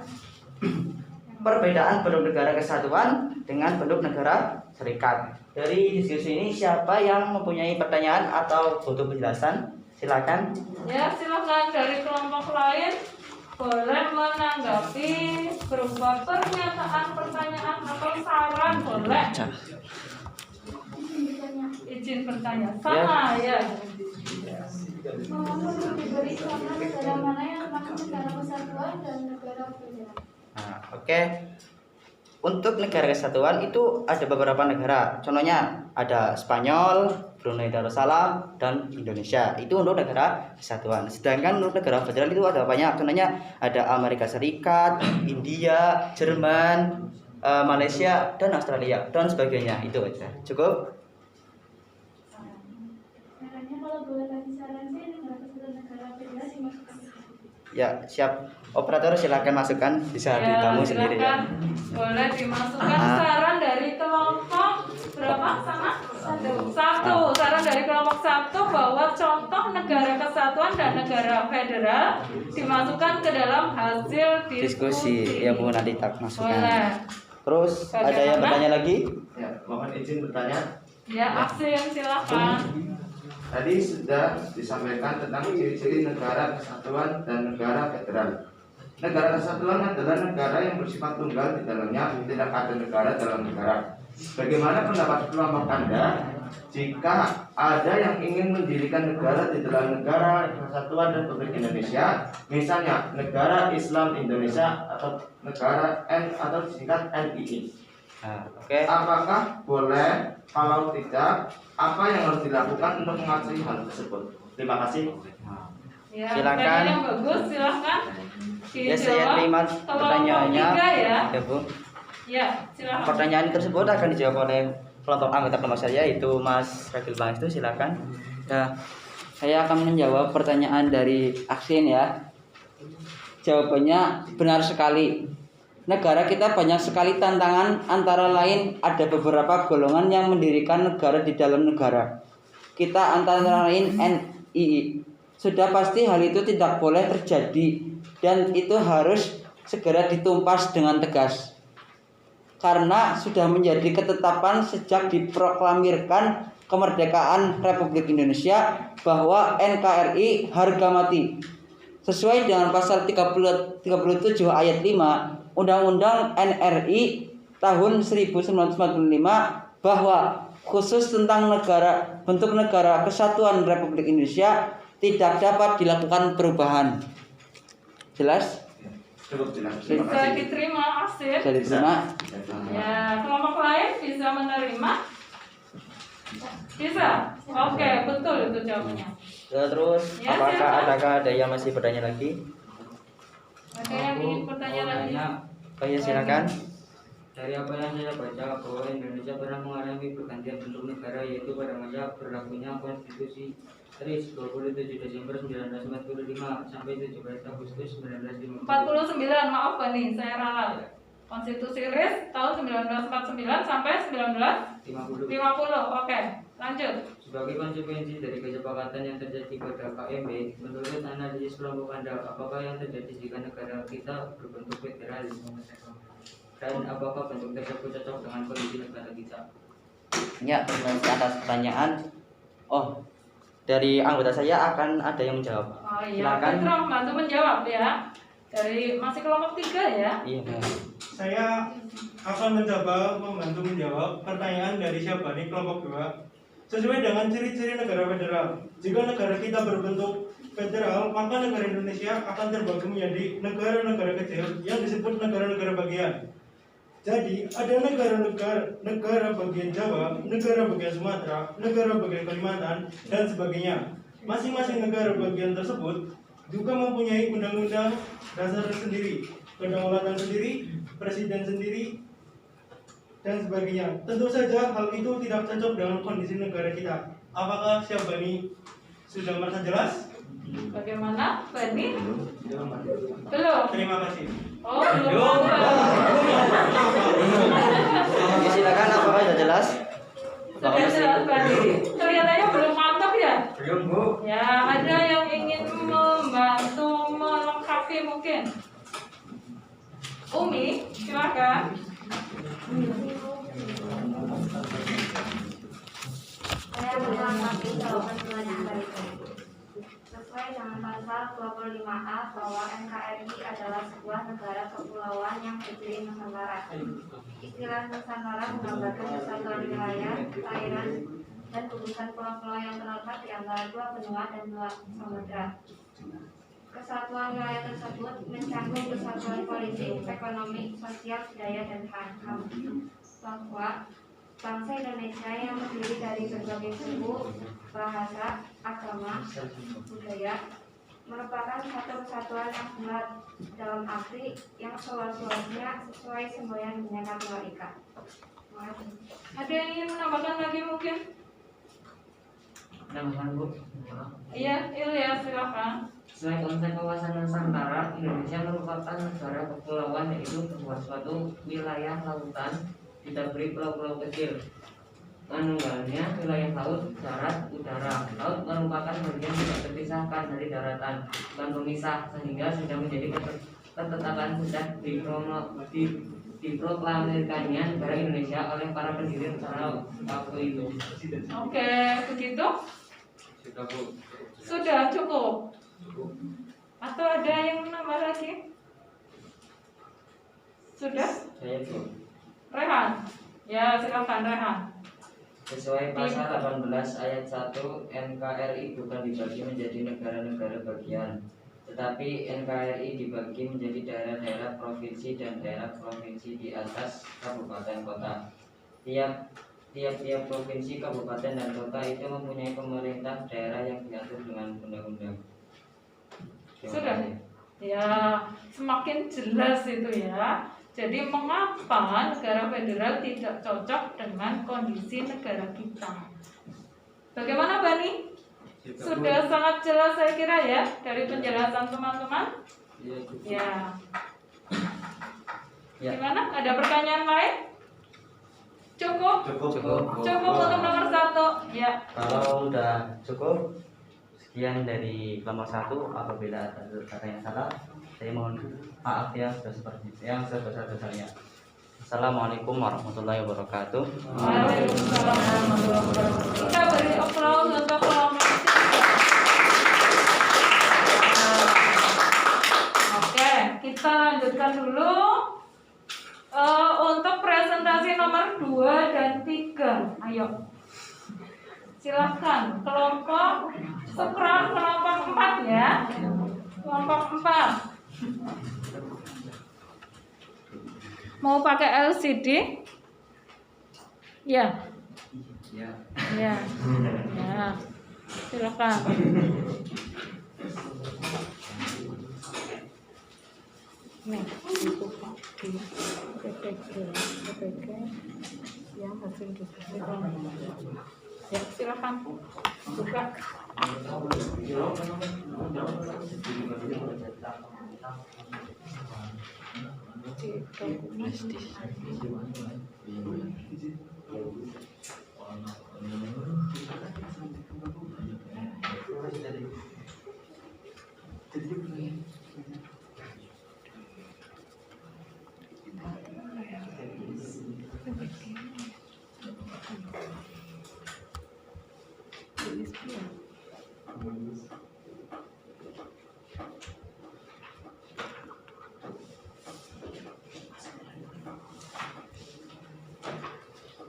perbedaan bentuk negara kesatuan dengan bentuk negara serikat. Dari diskusi ini siapa yang mempunyai pertanyaan atau butuh penjelasan? Silakan. Ya, silakan dari kelompok lain boleh menanggapi berupa pernyataan, pertanyaan atau saran, boleh. Izin bertanya. Sama ya. Menurut diberi selama negara mana yang termasuk negara kesatuan dan negara federasi? Nah, oke. Untuk negara kesatuan itu ada beberapa negara. Contohnya ada Spanyol, Brunei Darussalam, dan Indonesia. Itu untuk negara kesatuan. Sedangkan untuk negara federal itu ada banyak. Contohnya ada Amerika Serikat, India, Jerman, Malaysia, dan Australia, dan sebagainya. Itu aja. Cukup? Sarannya kalau boleh kasih saran sih negara kesatuan negara federasi masukkan. Ya, siap. Operator silakan masukkan, bisa ditamu sendiri ya. Boleh dimasukkan saran dari kelompok berapa sama? Satu. Saran dari kelompok 1 bahwa contoh negara kesatuan dan negara federal dimasukkan ke dalam hasil diskusi. Ya Bu, nanti tak masukkan. Boleh. Terus ada yang bertanya lagi? Ya, mohon izin bertanya. Ya, Aksin silakan. Tadi sudah disampaikan tentang ciri-ciri negara kesatuan dan negara federal. Negara kesatuan adalah negara yang bersifat tunggal, di dalamnya tidak ada negara dalam negara. Bagaimana pendapat kelompok Anda jika ada yang ingin mendirikan negara di dalam negara kesatuan Republik Indonesia, misalnya negara Islam Indonesia atau negara atau disingkat NII? Oke. Apakah boleh? Kalau tidak, apa yang harus dilakukan untuk mengatasi hal tersebut? Terima kasih. Ya, Silakan. yang bagus, silakan. Ya, saya terima pertanyaannya. Ya, Bu. Ya, silakan. Pertanyaan tersebut akan dijawab oleh kelompok anggota kelompok saya, yaitu Mas Ragil Bangestu. Silakan. Ya, saya akan menjawab pertanyaan dari Aksin ya. Jawabannya benar sekali. Negara kita banyak sekali tantangan, antara lain ada beberapa golongan yang mendirikan negara di dalam negara. kita antara lain NII. Sudah pasti hal itu tidak boleh terjadi dan itu harus segera ditumpas dengan tegas. Karena sudah menjadi ketetapan sejak diproklamirkan kemerdekaan Republik Indonesia bahwa NKRI harga mati. Sesuai dengan pasal 37 ayat 5 Undang-Undang NRI tahun 1945 bahwa khusus tentang bentuk negara kesatuan Republik Indonesia tidak dapat dilakukan perubahan. Jelas? Cukup jelas. Bisa Terima kasih. diterima, Asif. Bisa diterima? Ya, kelompok lain bisa menerima? Bisa? Oke, betul itu jawabannya. Terus, Ya, apakah silakan. adakah ada yang masih bertanya lagi? Ada yang ingin bertanya lagi? Oh ya, silakan. Dari apa yang saya baca bahwa Indonesia pernah mengalami pergantian bentuk negara yaitu pada masa berlakunya Konstitusi RIS 27 Desember 1945 sampai 17 Agustus 1950. 49, maaf Pak nih, saya ralat. Konstitusi RIS tahun 1949 sampai 1950. Oke, lanjut. Sebagai konsekuensi dari kesepakatan yang terjadi pada KMB, menurut analisis kelompok Anda, apakah yang terjadi jika negara kita berbentuk federalis? Dan apakah bentuk tersebut cocok dengan kondisi negara kita? Ya, terima kasih atas pertanyaan. Oh, dari anggota saya akan ada yang menjawab. Oh iya, Silakan. Putra bantu menjawab ya. Dari masih kelompok 3 ya. Iya. Saya akan mencoba membantu menjawab pertanyaan dari siapa nih, kelompok 2. Sesuai dengan ciri-ciri negara federal, jika negara kita berbentuk federal, maka negara Indonesia akan terbagi menjadi negara-negara kecil yang disebut negara-negara bagian. Jadi ada negara bagian Jawa, negara bagian Sumatera, negara bagian Kalimantan, dan sebagainya. Masing-masing negara bagian tersebut juga mempunyai undang-undang dasar sendiri, kedaulatan sendiri, presiden sendiri, dan sebagainya. Tentu saja hal itu tidak cocok dengan kondisi negara kita. Apakah Syahbani sudah merasa jelas? Bagaimana, Bani? Belum. Terima kasih. Oh, belum. Oke, silakan, apakah sudah jelas? Sudah jelas, Bani. Kelihatannya belum mantap ya? Belum, Bu. Ya, ada yang ingin membantu melengkapi mungkin. Umi, silakan. Saya melengkapi jawaban pertanyaan berikut. Sesuai dengan pasal 25A bahwa NKRI adalah sebuah negara kepulauan yang berdiri Nusantara. Istilah Nusantara menggambarkan kesatuan wilayah, perairan, dan gugusan pulau-pulau yang terletak di antara dua benua dan dua samudra. Kesatuan wilayah tersebut mencakup kesatuan politik, ekonomi, sosial, budaya, dan HAM. Bahwa bangsa Indonesia yang terdiri dari berbagai suku, bahasa, agama, budaya merupakan satu kesatuan yang bulat dalam arti yang seluas-luasnya sesuai semboyan Bhinneka Tunggal Ika. Ada yang ingin menambahkan lagi mungkin? Namakan, Bu. Iya, Ilyas, silakan. Sesuai konsep kawasan Nusantara, Indonesia merupakan negara kepulauan yaitu sebuah suatu wilayah lautan diberi pulau-pulau kecil. Manunggalnya wilayah laut, darat, udara. Laut merupakan bagian tidak terpisahkan dari daratan, bukan pemisah, sehingga sudah menjadi ketetapan sejak diproklamirkannya negara Indonesia oleh para pendiri negara waktu itu. Oke, begitu? Sudah, Bu. Sudah cukup? Atau ada yang nambah lagi? Sudah? Saya, Bu. Rehan? Ya, silakan Rehan. Sesuai pasal 18 ayat 1, NKRI bukan dibagi menjadi negara-negara bagian, tetapi NKRI dibagi menjadi daerah-daerah provinsi dan daerah provinsi di atas kabupaten kota. Tiap-tiap provinsi, kabupaten, dan kota itu mempunyai pemerintah daerah yang diatur dengan undang-undang. Sudah? Ya, semakin jelas itu ya. Jadi mengapa negara federal tidak cocok dengan kondisi negara kita? Bagaimana Bani? Sudah sangat jelas saya kira ya dari penjelasan teman-teman. Ya. Gimana? Ada pertanyaan lain? Cukup? Cukup. Cukup untuk nomor 1. Ya. Kalau udah cukup, sekian dari kelompok 1. Apabila ada kata yang salah, saya mohon maaf ya yang sebesar-besarnya. Assalamualaikum warahmatullahi wabarakatuh. Waalaikumsalam warahmatullahi wabarakatuh. Kita beri aplaus untuk kelompok 3. Oke, kita lanjutkan dulu untuk presentasi nomor 2 dan 3. Ayo, silahkan kelompok sekarang kelompok 4 ya. Kelompok 4 mau pakai LCD? Ya. Ya. Ya. Ya. Silakan. Nih, dibuka di PPG yang hasil diskusi kelompok. Ya, silakan buka.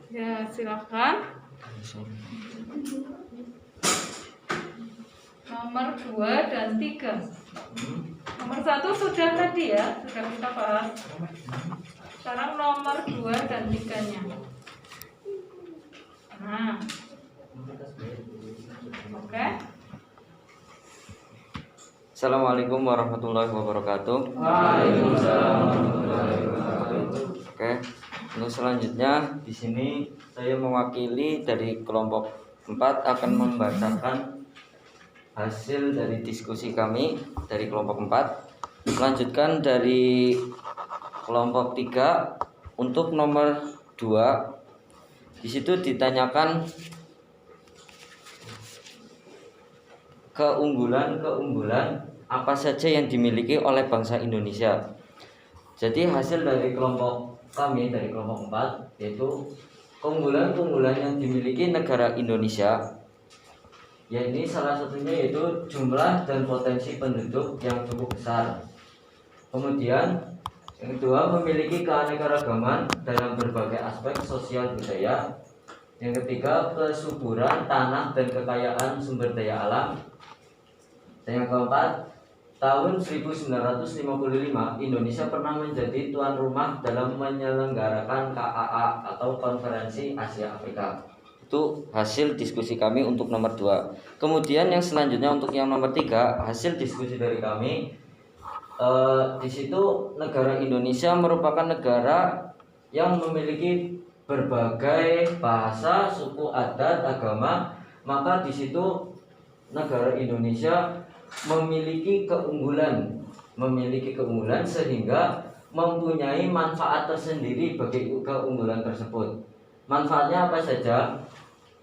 Ya, silakan. Nomor 2 dan 3. Nomor 1 sudah tadi ya, sudah kita bahas. Sekarang nomor 2 dan 3-nya. Nah. Oke. Assalamualaikum warahmatullahi wabarakatuh. Oke, untuk selanjutnya di sini saya mewakili dari kelompok 4 akan membacakan hasil dari diskusi kami dari kelompok 4. Melanjutkan dari kelompok 3 untuk nomor 2. Di situ ditanyakan keunggulan-keunggulan apa saja yang dimiliki oleh bangsa Indonesia. Jadi hasil dari kelompok kami dari kelompok 4 yaitu keunggulan-keunggulan yang dimiliki negara Indonesia. Ya, ini salah satunya yaitu jumlah dan potensi penduduk yang cukup besar. Kemudian yang kedua, memiliki keanekaragaman dalam berbagai aspek sosial budaya. Yang ketiga, kesuburan tanah dan kekayaan sumber daya alam. Dan yang keempat, tahun 1955 Indonesia pernah menjadi tuan rumah dalam menyelenggarakan KAA atau Konferensi Asia Afrika. Itu hasil diskusi kami untuk nomor 2. Kemudian yang selanjutnya untuk yang nomor 3, hasil diskusi dari kami di situ negara Indonesia merupakan negara yang memiliki berbagai bahasa, suku, adat, agama. Maka di situ negara Indonesia memiliki keunggulan sehingga mempunyai manfaat tersendiri bagi keunggulan tersebut. Manfaatnya apa saja?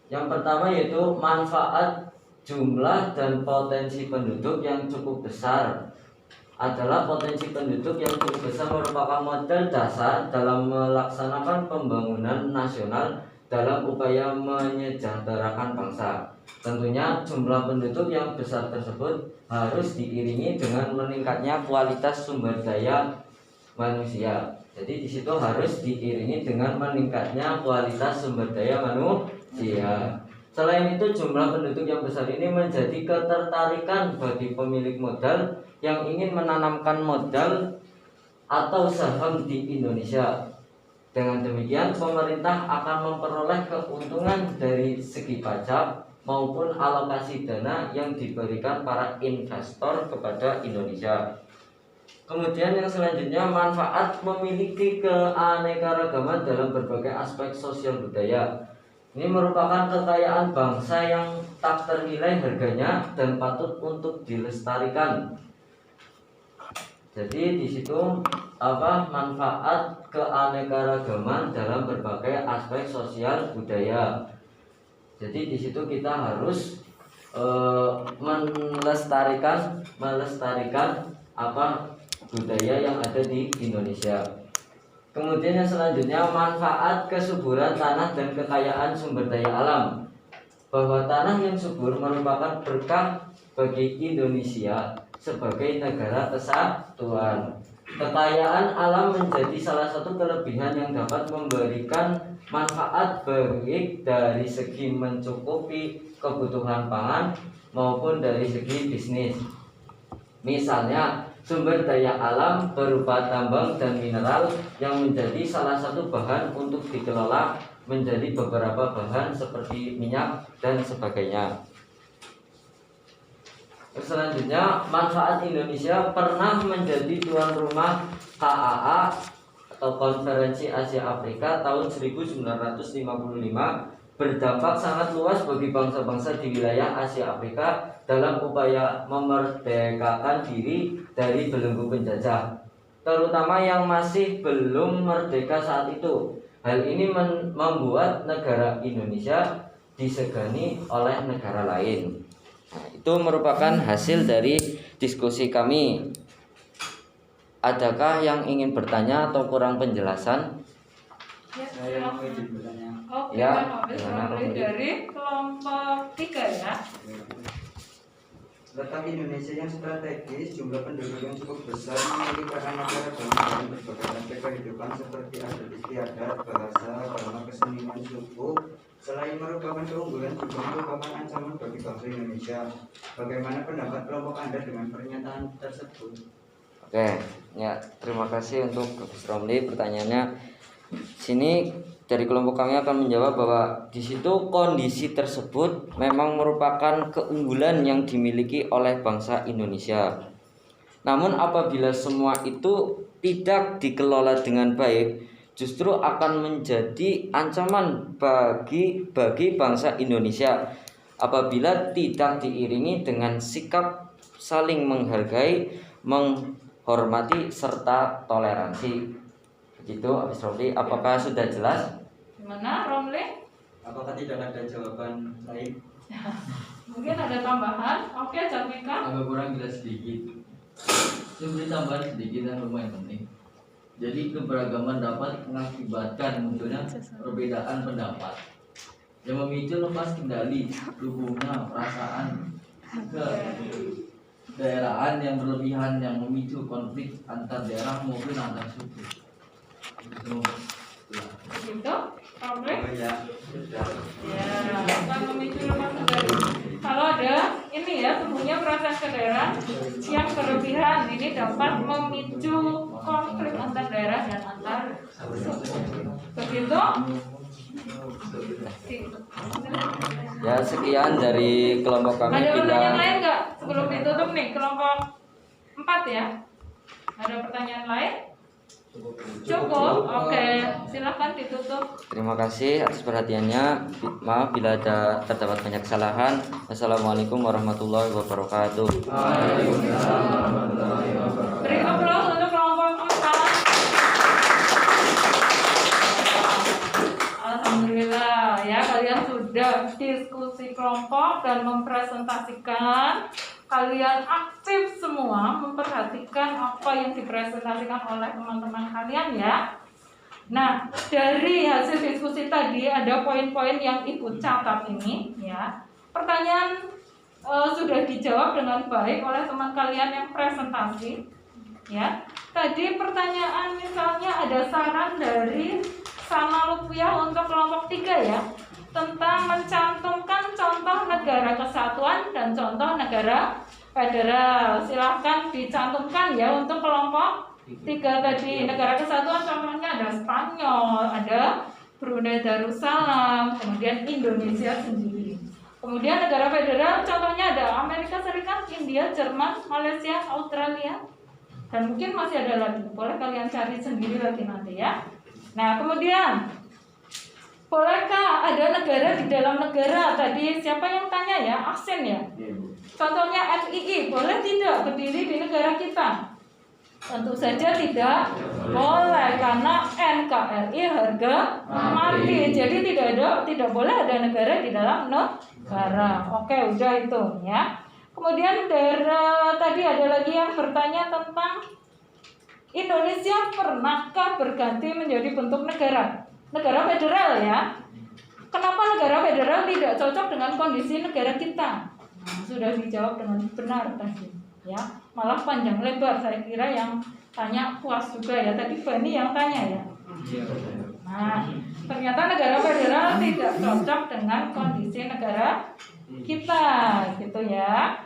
Yang pertama yaitu manfaat jumlah dan potensi penduduk yang cukup besar. Adalah potensi penduduk yang cukup besar merupakan modal dasar dalam melaksanakan pembangunan nasional dalam upaya menyejahterakan bangsa. Tentunya jumlah penduduk yang besar tersebut harus diiringi dengan meningkatnya kualitas sumber daya manusia. Jadi di situ harus diiringi dengan meningkatnya kualitas sumber daya manusia. Selain itu, jumlah penduduk yang besar ini menjadi ketertarikan bagi pemilik modal yang ingin menanamkan modal atau saham di Indonesia. Dengan demikian, pemerintah akan memperoleh keuntungan dari segi pajak maupun alokasi dana yang diberikan para investor kepada Indonesia. Kemudian yang selanjutnya, manfaat memiliki keanekaragaman dalam berbagai aspek sosial budaya. Ini merupakan kekayaan bangsa yang tak ternilai harganya dan patut untuk dilestarikan. Jadi di situ manfaat keanekaragaman dalam berbagai aspek sosial budaya. Jadi di situ kita harus melestarikan budaya yang ada di Indonesia. Kemudian yang selanjutnya manfaat kesuburan tanah dan kekayaan sumber daya alam. Bahwa tanah yang subur merupakan berkah bagi Indonesia sebagai negara kesatuan. Kekayaan alam menjadi salah satu kelebihan yang dapat memberikan manfaat baik dari segi mencukupi kebutuhan pangan maupun dari segi bisnis. Misalnya, sumber daya alam berupa tambang dan mineral yang menjadi salah satu bahan untuk dikelola menjadi beberapa bahan seperti minyak dan sebagainya. Selanjutnya, manfaat Indonesia pernah menjadi tuan rumah KAA atau Konferensi Asia Afrika tahun 1955, berdampak sangat luas bagi bangsa-bangsa di wilayah Asia Afrika dalam upaya memerdekakan diri dari belenggu penjajah, terutama yang masih belum merdeka saat itu. Hal ini membuat negara Indonesia disegani oleh negara lain. Nah, itu merupakan hasil dari diskusi kami. Adakah yang ingin bertanya atau kurang penjelasan? Saya mau izin bertanya. Oke, Ya, Pak gimana, mulai Pak? dari kelompok 3 ya. Letak Indonesia yang strategis, jumlah penduduk yang cukup besar, memiliki keanekaragaman dalam berbagai aspek kehidupan seperti adat istiadat, bahasa, agama, kesenian, suku. Selain merupakan keunggulan, juga merupakan ancaman bagi bangsa Indonesia. Bagaimana pendapat kelompok Anda dengan pernyataan tersebut? Oke, ya terima kasih untuk Gus Romli pertanyaannya. Sini dari kelompok kami akan menjawab bahwa di situ kondisi tersebut memang merupakan keunggulan yang dimiliki oleh bangsa Indonesia. Namun apabila semua itu tidak dikelola dengan baik, justru akan menjadi ancaman bagi bangsa Indonesia apabila tidak diiringi dengan sikap saling menghargai, menghormati serta toleransi. Begitu, Abis Romli, apakah sudah jelas? Gimana, Romli? Apakah tidak ada jawaban lain? Mungkin ada tambahan? Oke, Jatmika. Agak kurang jelas sedikit. Saya beri tambahan sedikit yang lumayan penting. Jadi keberagaman dapat mengakibatkan munculnya perbedaan pendapat yang memicu lepas kendali, lumpuhnya perasaan kedaerahan yang berlebihan yang memicu konflik antar daerah maupun antar suku. Itu Gitu, Romli? Oh ya, sudah. Ya, akan memicu lepas kendali. Kalau ada ini ya, tumbuhnya perasaan kedaerahan yang berlebihan, ini dapat memicu konflik antar daerah dan antar suku. Begitu? Ya, sekian dari kelompok kami. Ada pertanyaan Bila lain nggak sebelum ditutup nih kelompok 4 ya? Ada pertanyaan lain? Cukup, oke. Silahkan ditutup. terima kasih atas perhatiannya. Maaf bila ada terdapat banyak kesalahan. Assalamualaikum warahmatullahi wabarakatuh. Beri aplaus untuk kelompok 4. Alhamdulillah ya, kalian sudah diskusi kelompok dan mempresentasikan. Kalian aktif semua memperhatikan apa yang dipresentasikan oleh teman-teman kalian ya. Nah, dari hasil diskusi tadi ada poin-poin yang Ibu catat ini ya. Pertanyaan sudah dijawab dengan baik oleh teman kalian yang presentasi ya. Tadi pertanyaan misalnya ada saran dari Sana Lutfiah untuk kelompok 3 ya, tentang mencantumkan contoh negara kesatuan dan contoh negara federal. Silahkan dicantumkan ya untuk kelompok 3 tadi. Negara kesatuan contohnya ada Spanyol, ada Brunei Darussalam, kemudian Indonesia sendiri. Kemudian negara federal contohnya ada Amerika Serikat, India, Jerman, Malaysia, Australia, dan mungkin masih ada lagi. Boleh kalian cari sendiri lagi nanti ya. Nah, kemudian bolehkah ada negara di dalam negara? Tadi siapa yang tanya ya? ASEAN ya? Contohnya FII, boleh tidak berdiri di negara kita? Tentu saja tidak boleh karena NKRI harga mati. Jadi tidak boleh ada negara di dalam negara. Oke, udah itu ya. Kemudian tadi ada lagi yang bertanya tentang Indonesia pernahkah berganti menjadi bentuk negara? Negara federal ya. Kenapa negara federal tidak cocok dengan kondisi negara kita? Nah, sudah dijawab dengan benar tadi ya. Malah panjang lebar, saya kira yang tanya puas juga ya. Tadi Bani yang tanya ya. Nah, ternyata negara federal tidak cocok dengan kondisi negara kita gitu ya.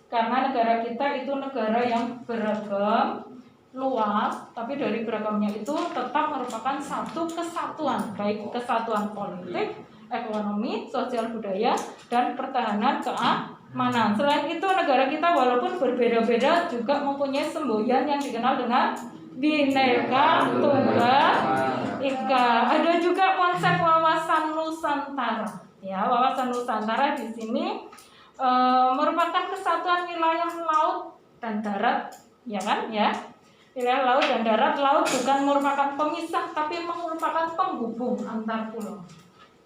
Karena negara kita itu negara yang beragam, luas, tapi dari beragamnya itu tetap merupakan satu kesatuan, baik kesatuan politik, ekonomi, sosial budaya, dan pertahanan keamanan. Selain itu negara kita walaupun berbeda-beda juga mempunyai semboyan yang dikenal dengan Bhinneka Tunggal Ika. Ada juga konsep wawasan Nusantara. Ya, wawasan Nusantara di sini merupakan kesatuan wilayah laut dan darat, ya kan? Ya, wilayah laut dan darat. Laut bukan merupakan pemisah, tapi merupakan penghubung antar pulau.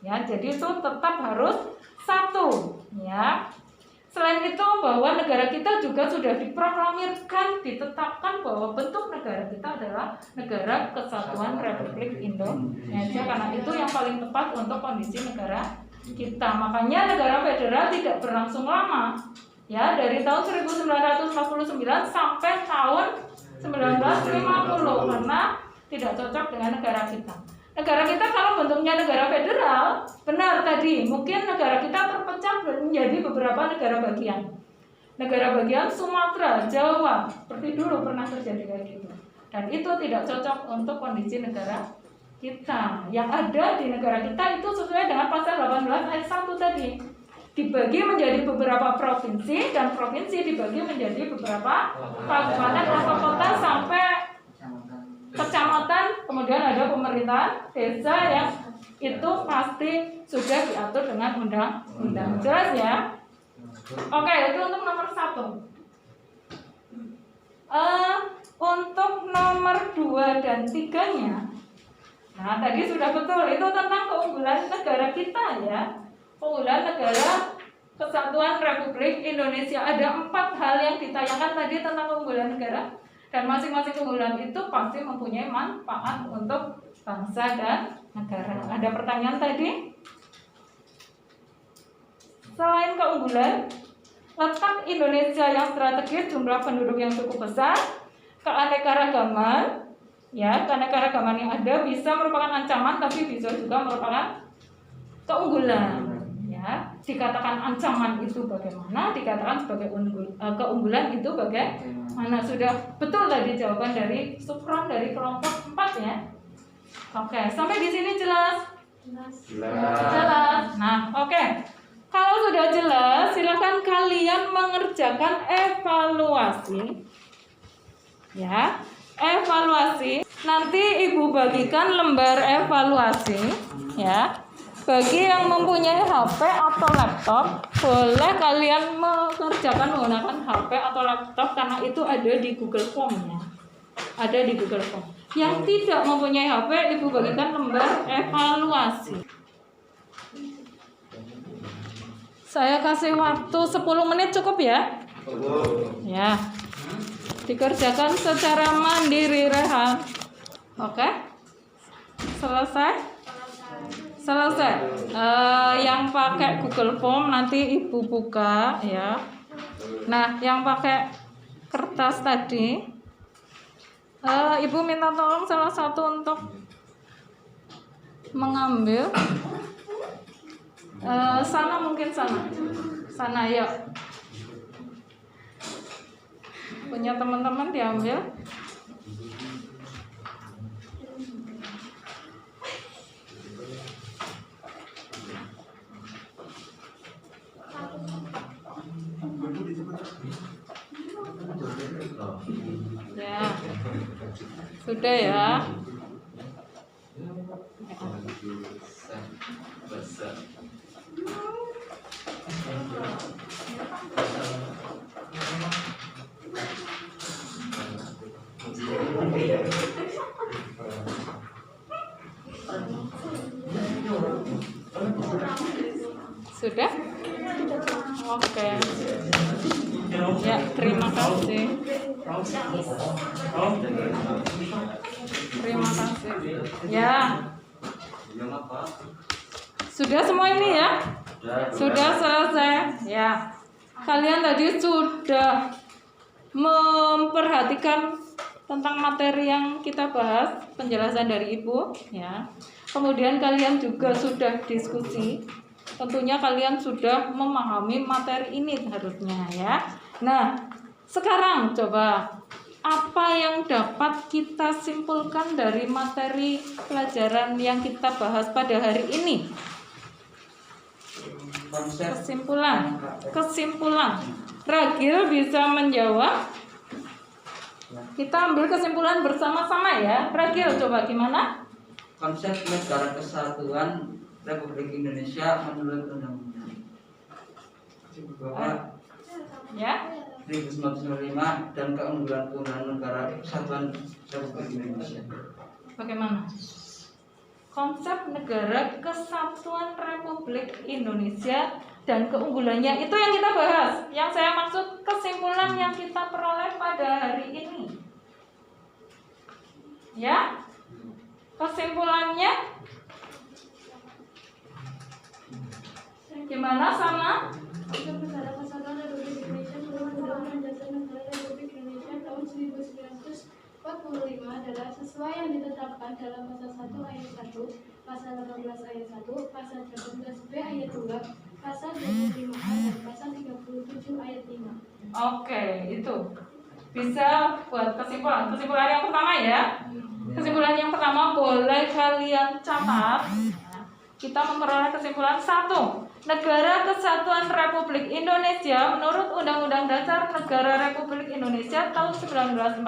Ya, jadi itu tetap harus satu. Ya. Selain itu bahwa negara kita juga sudah diproklamirkan, ditetapkan bahwa bentuk negara kita adalah Negara Kesatuan Republik Indonesia. Karena itu yang paling tepat untuk kondisi negara kita. Makanya negara federal tidak berlangsung lama. Ya, dari tahun 1949 sampai tahun 1950 karena tidak cocok dengan negara kita. Negara kita kalau bentuknya negara federal, benar tadi, mungkin negara kita terpecah menjadi beberapa negara bagian. Negara bagian Sumatera, Jawa, seperti dulu pernah terjadi kayak gitu. Dan itu tidak cocok untuk kondisi negara kita. Yang ada di negara kita itu sesuai dengan pasal 18 ayat 1 tadi. Dibagi menjadi beberapa provinsi dan provinsi dibagi menjadi beberapa kabupaten atau kota sampai kecamatan, kemudian ada pemerintahan desa yang itu pasti sudah diatur dengan undang-undang. Jelas ya? Oke, itu untuk nomor 1. Untuk nomor 2 dan 3-nya, nah tadi sudah betul, itu tentang keunggulan negara kita ya. Keunggulan negara Kesatuan Republik Indonesia. Ada 4 hal yang ditayangkan tadi tentang keunggulan negara. Dan masing-masing keunggulan itu pasti mempunyai manfaat untuk bangsa dan negara. Ada pertanyaan tadi? Selain keunggulan, letak Indonesia yang strategis, jumlah penduduk yang cukup besar, keanekaragaman, ya, keanekaragaman yang ada bisa merupakan ancaman, tapi bisa juga merupakan keunggulan. Ya, dikatakan ancaman itu bagaimana, dikatakan sebagai keunggulan itu bagaimana. Sudah betul tadi jawaban dari Sukron dari kelompok 4 ya. Oke, sampai di sini jelas? Jelas. Nah, oke. Kalau sudah jelas, silakan kalian mengerjakan evaluasi. Ya, evaluasi. Nanti Ibu bagikan lembar evaluasi, ya. Bagi yang mempunyai HP atau laptop, boleh kalian mengerjakan menggunakan HP atau laptop karena itu ada di Google Form ya. Ada di Google Form. Yang tidak mempunyai HP, Ibu bagikan lembar evaluasi. Saya kasih waktu 10 menit cukup ya? Ya. Dikerjakan secara mandiri, Rehan. Oke? Selesai? Selesai. Yang pakai Google Form nanti Ibu buka ya. Nah, yang pakai kertas tadi, Ibu minta tolong salah satu untuk mengambil. Sana mungkin sana ya. Punya teman-teman diambil. Ya, sudah ya. Oke. Ya, terima kasih. Terima kasih. Ya. Sudah semua ini ya? Sudah selesai. Ya. Kalian tadi sudah memperhatikan tentang materi yang kita bahas, penjelasan dari Ibu, ya. Kemudian kalian juga sudah diskusi. Tentunya kalian sudah memahami materi ini harusnya ya. Nah, sekarang coba apa yang dapat kita simpulkan dari materi pelajaran yang kita bahas pada hari ini? Kesimpulan. Ragil bisa menjawab. Kita ambil kesimpulan bersama-sama ya. Ragil coba gimana? Konsep negara kesatuan Republik Indonesia menurut Undang-Undang Bapak Ya. 1945 dan keunggulan negara kesatuan Republik Indonesia. Bagaimana? Konsep negara kesatuan Republik Indonesia dan keunggulannya itu yang kita bahas. Yang saya maksud kesimpulan yang kita peroleh pada hari ini. Ya? Kesimpulannya gimana sama? Negara Kesatuan Republik Indonesia menurut Undang-Undang Dasar Negara Republik Indonesia tahun 1945 adalah sesuai yang ditetapkan dalam pasal 1 ayat 1, pasal 18 ayat 1, pasal 18b ayat 2, pasal 25a dan pasal 37 ayat 5. Oke, itu bisa buat kesimpulan. Kesimpulan yang pertama ya. Kesimpulan yang pertama boleh kalian catat. Kita memperoleh kesimpulan 1. Negara Kesatuan Republik Indonesia menurut Undang-Undang Dasar Negara Republik Indonesia tahun 1945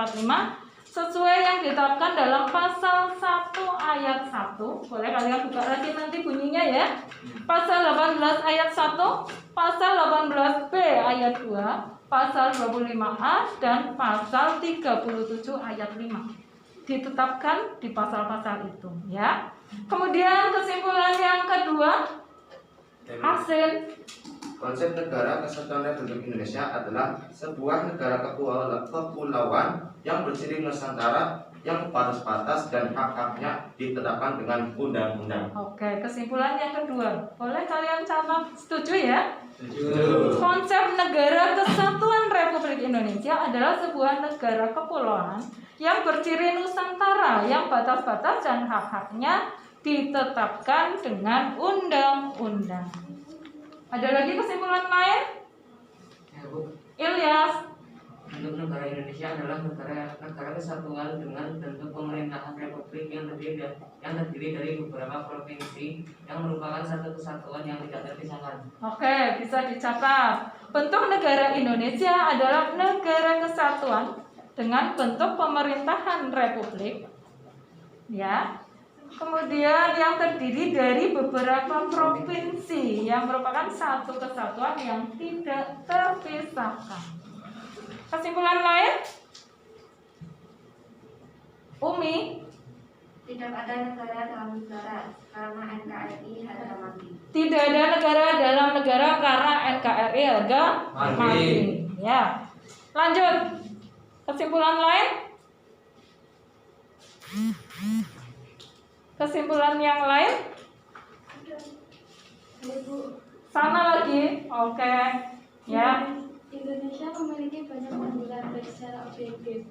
sesuai yang ditetapkan dalam pasal 1 ayat 1. Boleh kalian buka lagi nanti bunyinya ya. Pasal 18 ayat 1, pasal 18b ayat 2, pasal 25a dan pasal 37 ayat 5. Ditetapkan di pasal-pasal itu ya. Kemudian kesimpulan yang kedua, hasil Konsep negara kesatuan Republik Indonesia adalah sebuah negara kepulauan yang berciri Nusantara yang batas-batas dan hak-haknya ditetapkan dengan undang-undang. Oke, kesimpulan yang kedua. Boleh kalian catat, setuju ya? Setuju. Konsep negara kesatuan Republik Indonesia adalah sebuah negara kepulauan yang berciri Nusantara yang batas-batas dan hak-haknya ditetapkan dengan undang-undang. Ada lagi kesimpulan lain? Ya, Bu. Ilyas. Bentuk negara Indonesia adalah negara kesatuan dengan bentuk pemerintahan republik yang terdiri dari beberapa provinsi yang merupakan satu kesatuan yang tidak terpisahkan. Oke, bisa dicatat. Bentuk negara Indonesia adalah negara kesatuan dengan bentuk pemerintahan republik. Ya. Kemudian yang terdiri dari beberapa provinsi yang merupakan satu kesatuan yang tidak terpisahkan. Kesimpulan lain? Umi? Tidak ada negara dalam negara karena NKRI harga mati. Tidak ada negara dalam negara karena NKRI harga mati. Ya. Lanjut. Kesimpulan lain? Kesimpulan yang lain? Sana lagi. Oke. Ya. Indonesia memiliki banyak keunggulan baik secara objektif.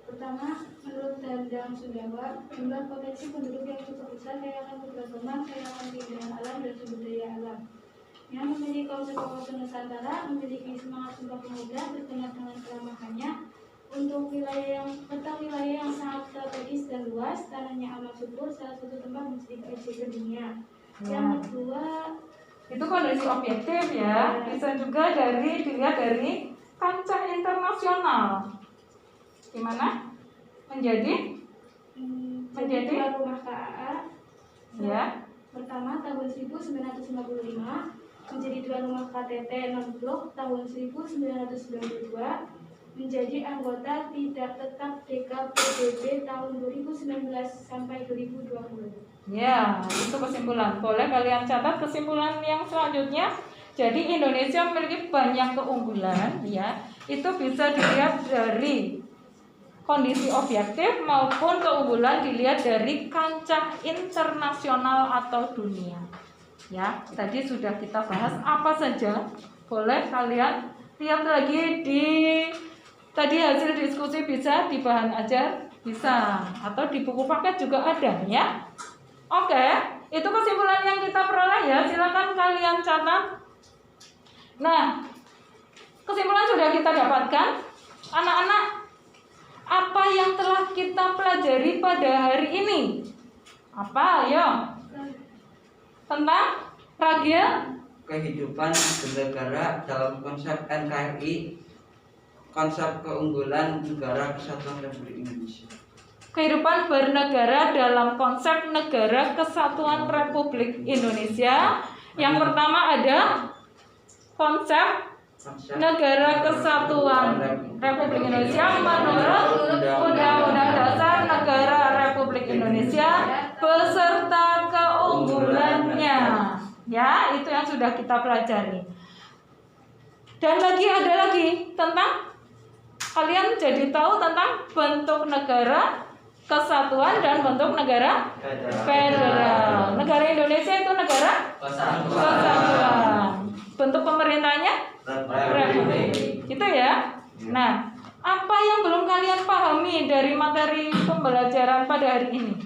Pertama, menurut Dandang Sundawa, jumlah potensi penduduk yang cukup besar, kaya akan keberagaman, kaya akan keindahan alam dan sumber daya alam. Yang memiliki konsep wawasan Nusantara, memiliki semangat sumpah pemuda, berkenaan dengan keramahannya. Untuk wilayah yang sangat strategis dan luas, tanahnya amat subur, salah satu tempat menjadi ke dunia. Yang kedua, itu kondisi objektif ya. Bisa juga dilihat dari kancah internasional. Gimana? Menjadi tuan rumah KAA. Ya. Pertama tahun 1955, menjadi tuan rumah KTT non blok tahun 1992, menjadi anggota tidak tetap DKPBB tahun 2019 sampai 2020. Ya, itu kesimpulan. Boleh kalian catat kesimpulan yang selanjutnya. Jadi Indonesia memiliki banyak keunggulan ya. Itu bisa dilihat dari kondisi objektif maupun keunggulan dilihat dari kancah internasional atau dunia. Ya, tadi sudah kita bahas apa saja. Boleh kalian lihat lagi di tadi hasil diskusi, bisa di bahan ajar, bisa, atau di buku paket juga ada ya. Oke, itu kesimpulan yang kita peroleh ya. Silakan kalian catat. Nah, kesimpulan sudah kita dapatkan. Anak-anak, apa yang telah kita pelajari pada hari ini? Apa? Ayo. Tentang Ragil? Kehidupan bernegara dalam konsep NKRI, konsep keunggulan Negara Kesatuan Republik Indonesia. Kehidupan bernegara dalam konsep Negara Kesatuan Republik Indonesia. Yang pertama ada konsep Negara Kesatuan Republik Indonesia menurut Undang-Undang Dasar Negara Republik Indonesia beserta keunggulannya. Ya, itu yang sudah kita pelajari. Dan ada lagi tentang kalian jadi tahu tentang bentuk negara kesatuan dan bentuk negara federal. Negara Indonesia itu negara kesatuan. Bentuk pemerintahnya republik. Itu ya. Nah, apa yang belum kalian pahami dari materi pembelajaran pada hari ini?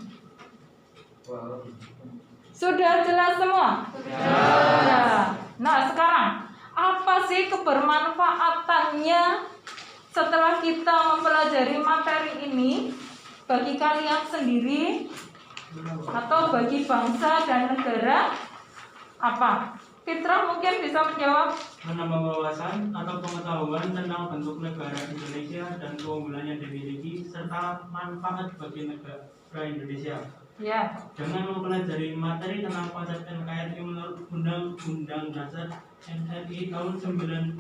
Sudah jelas semua? Sudah. Nah, sekarang apa sih kebermanfaatannya setelah kita mempelajari materi ini bagi kalian sendiri atau bagi bangsa dan negara? Apa? Fitra mungkin bisa menjawab. Menambah wawasan atau pengetahuan tentang bentuk negara Indonesia dan keunggulan yang dimiliki serta manfaat bagi negara Indonesia. Ya. Dengan mempelajari materi tentang konsep NKRI menurut Undang-Undang Dasar NKRI tahun 1945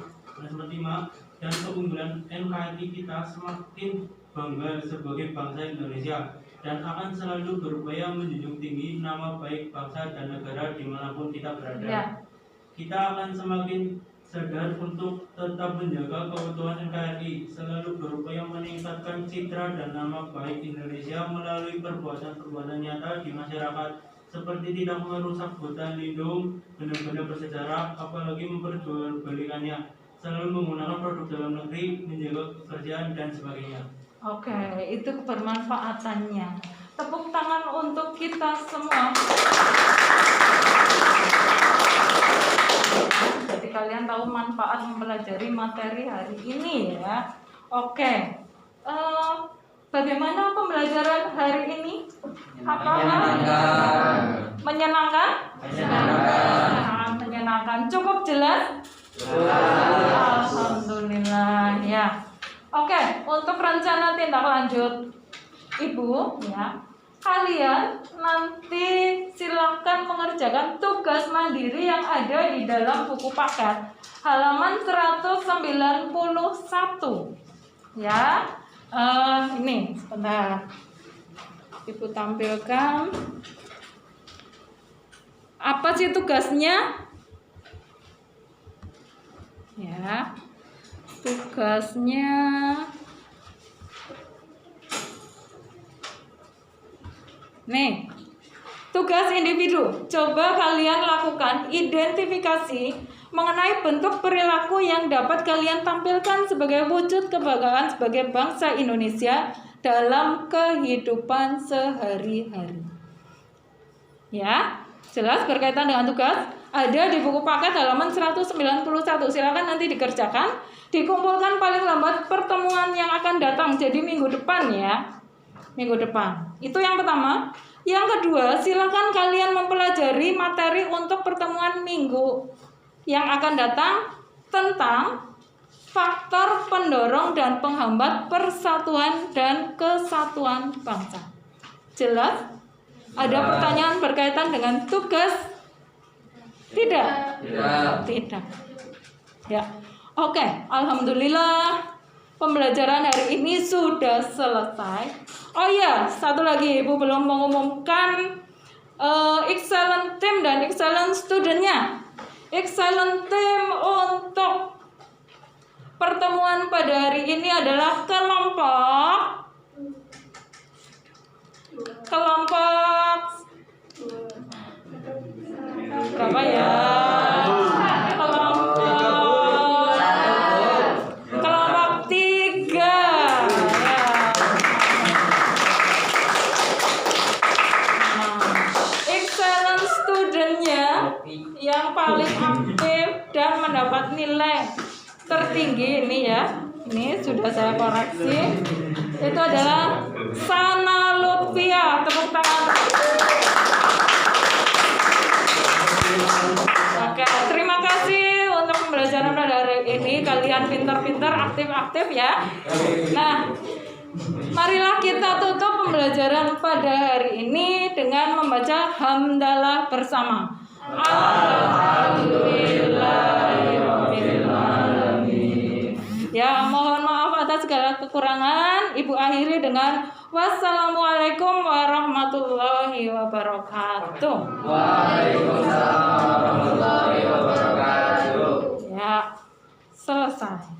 dan keunggulan NKRI, kita semakin bangga sebagai bangsa Indonesia dan akan selalu berupaya menjunjung tinggi nama baik bangsa dan negara dimanapun kita berada. Ya. Kita akan semakin sadar untuk tetap menjaga keutuhan NKRI, selalu berupaya meningkatkan citra dan nama baik Indonesia melalui perbuatan-perbuatan nyata di masyarakat, seperti tidak merusak hutan lindung, benda-benda bersejarah, apalagi memperjualbelikannya, selalu menggunakan produk dalam negeri, menjaga kebersihan dan sebagainya. Oke, itu kebermanfaatannya. Tepuk tangan untuk kita semua. Jadi kalian tahu manfaat mempelajari materi hari ini ya. Oke. Bagaimana pembelajaran hari ini? Apakah menyenangkan? Sangat menyenangkan. Cukup jelas? Alhamdulillah ya. Oke, untuk rencana tindak lanjut Ibu ya. Kalian nanti silakan mengerjakan tugas mandiri yang ada di dalam buku paket halaman 191 ya. Ini sebentar Ibu tampilkan apa sih tugasnya ya. Tugasnya nih, tugas individu. Coba kalian lakukan identifikasi mengenai bentuk perilaku yang dapat kalian tampilkan sebagai wujud kebanggaan sebagai bangsa Indonesia dalam kehidupan sehari-hari. Ya, jelas berkaitan dengan tugas. Ada di buku paket halaman 191. Silakan nanti dikerjakan. Dikumpulkan paling lambat pertemuan yang akan datang. Jadi minggu depan ya. Minggu depan. Itu yang pertama. Yang kedua, silakan kalian mempelajari materi untuk pertemuan minggu yang akan datang tentang faktor pendorong dan penghambat persatuan dan kesatuan bangsa. Jelas? Ada pertanyaan berkaitan dengan tugas? Tidak? Tidak. Ya. Oke, alhamdulillah. Pembelajaran hari ini sudah selesai. Oh iya, satu lagi Ibu belum mengumumkan excellent team dan excellent studentnya. Excellent team untuk pertemuan pada hari ini adalah kelompok berapa ya? Kelompok 3 ya. Excellent student-nya yang paling aktif dan mendapat nilai tertinggi ini ya. Ini sudah saya koreksi. Itu adalah Sana Lutfia. Tepuk tangan. Oke, terima kasih untuk pembelajaran pada hari ini. Kalian pintar-pintar, aktif-aktif ya. Nah, marilah kita tutup pembelajaran pada hari ini dengan membaca hamdalah bersama. Alhamdulillahirabbil alamin. Ya, mohon maaf atas segala kekurangan. Ibu akhiri dengan wassalamualaikum warahmatullahi wabarakatuh. Waalaikumsalam warahmatullahi wabarakatuh. Ya, selesai.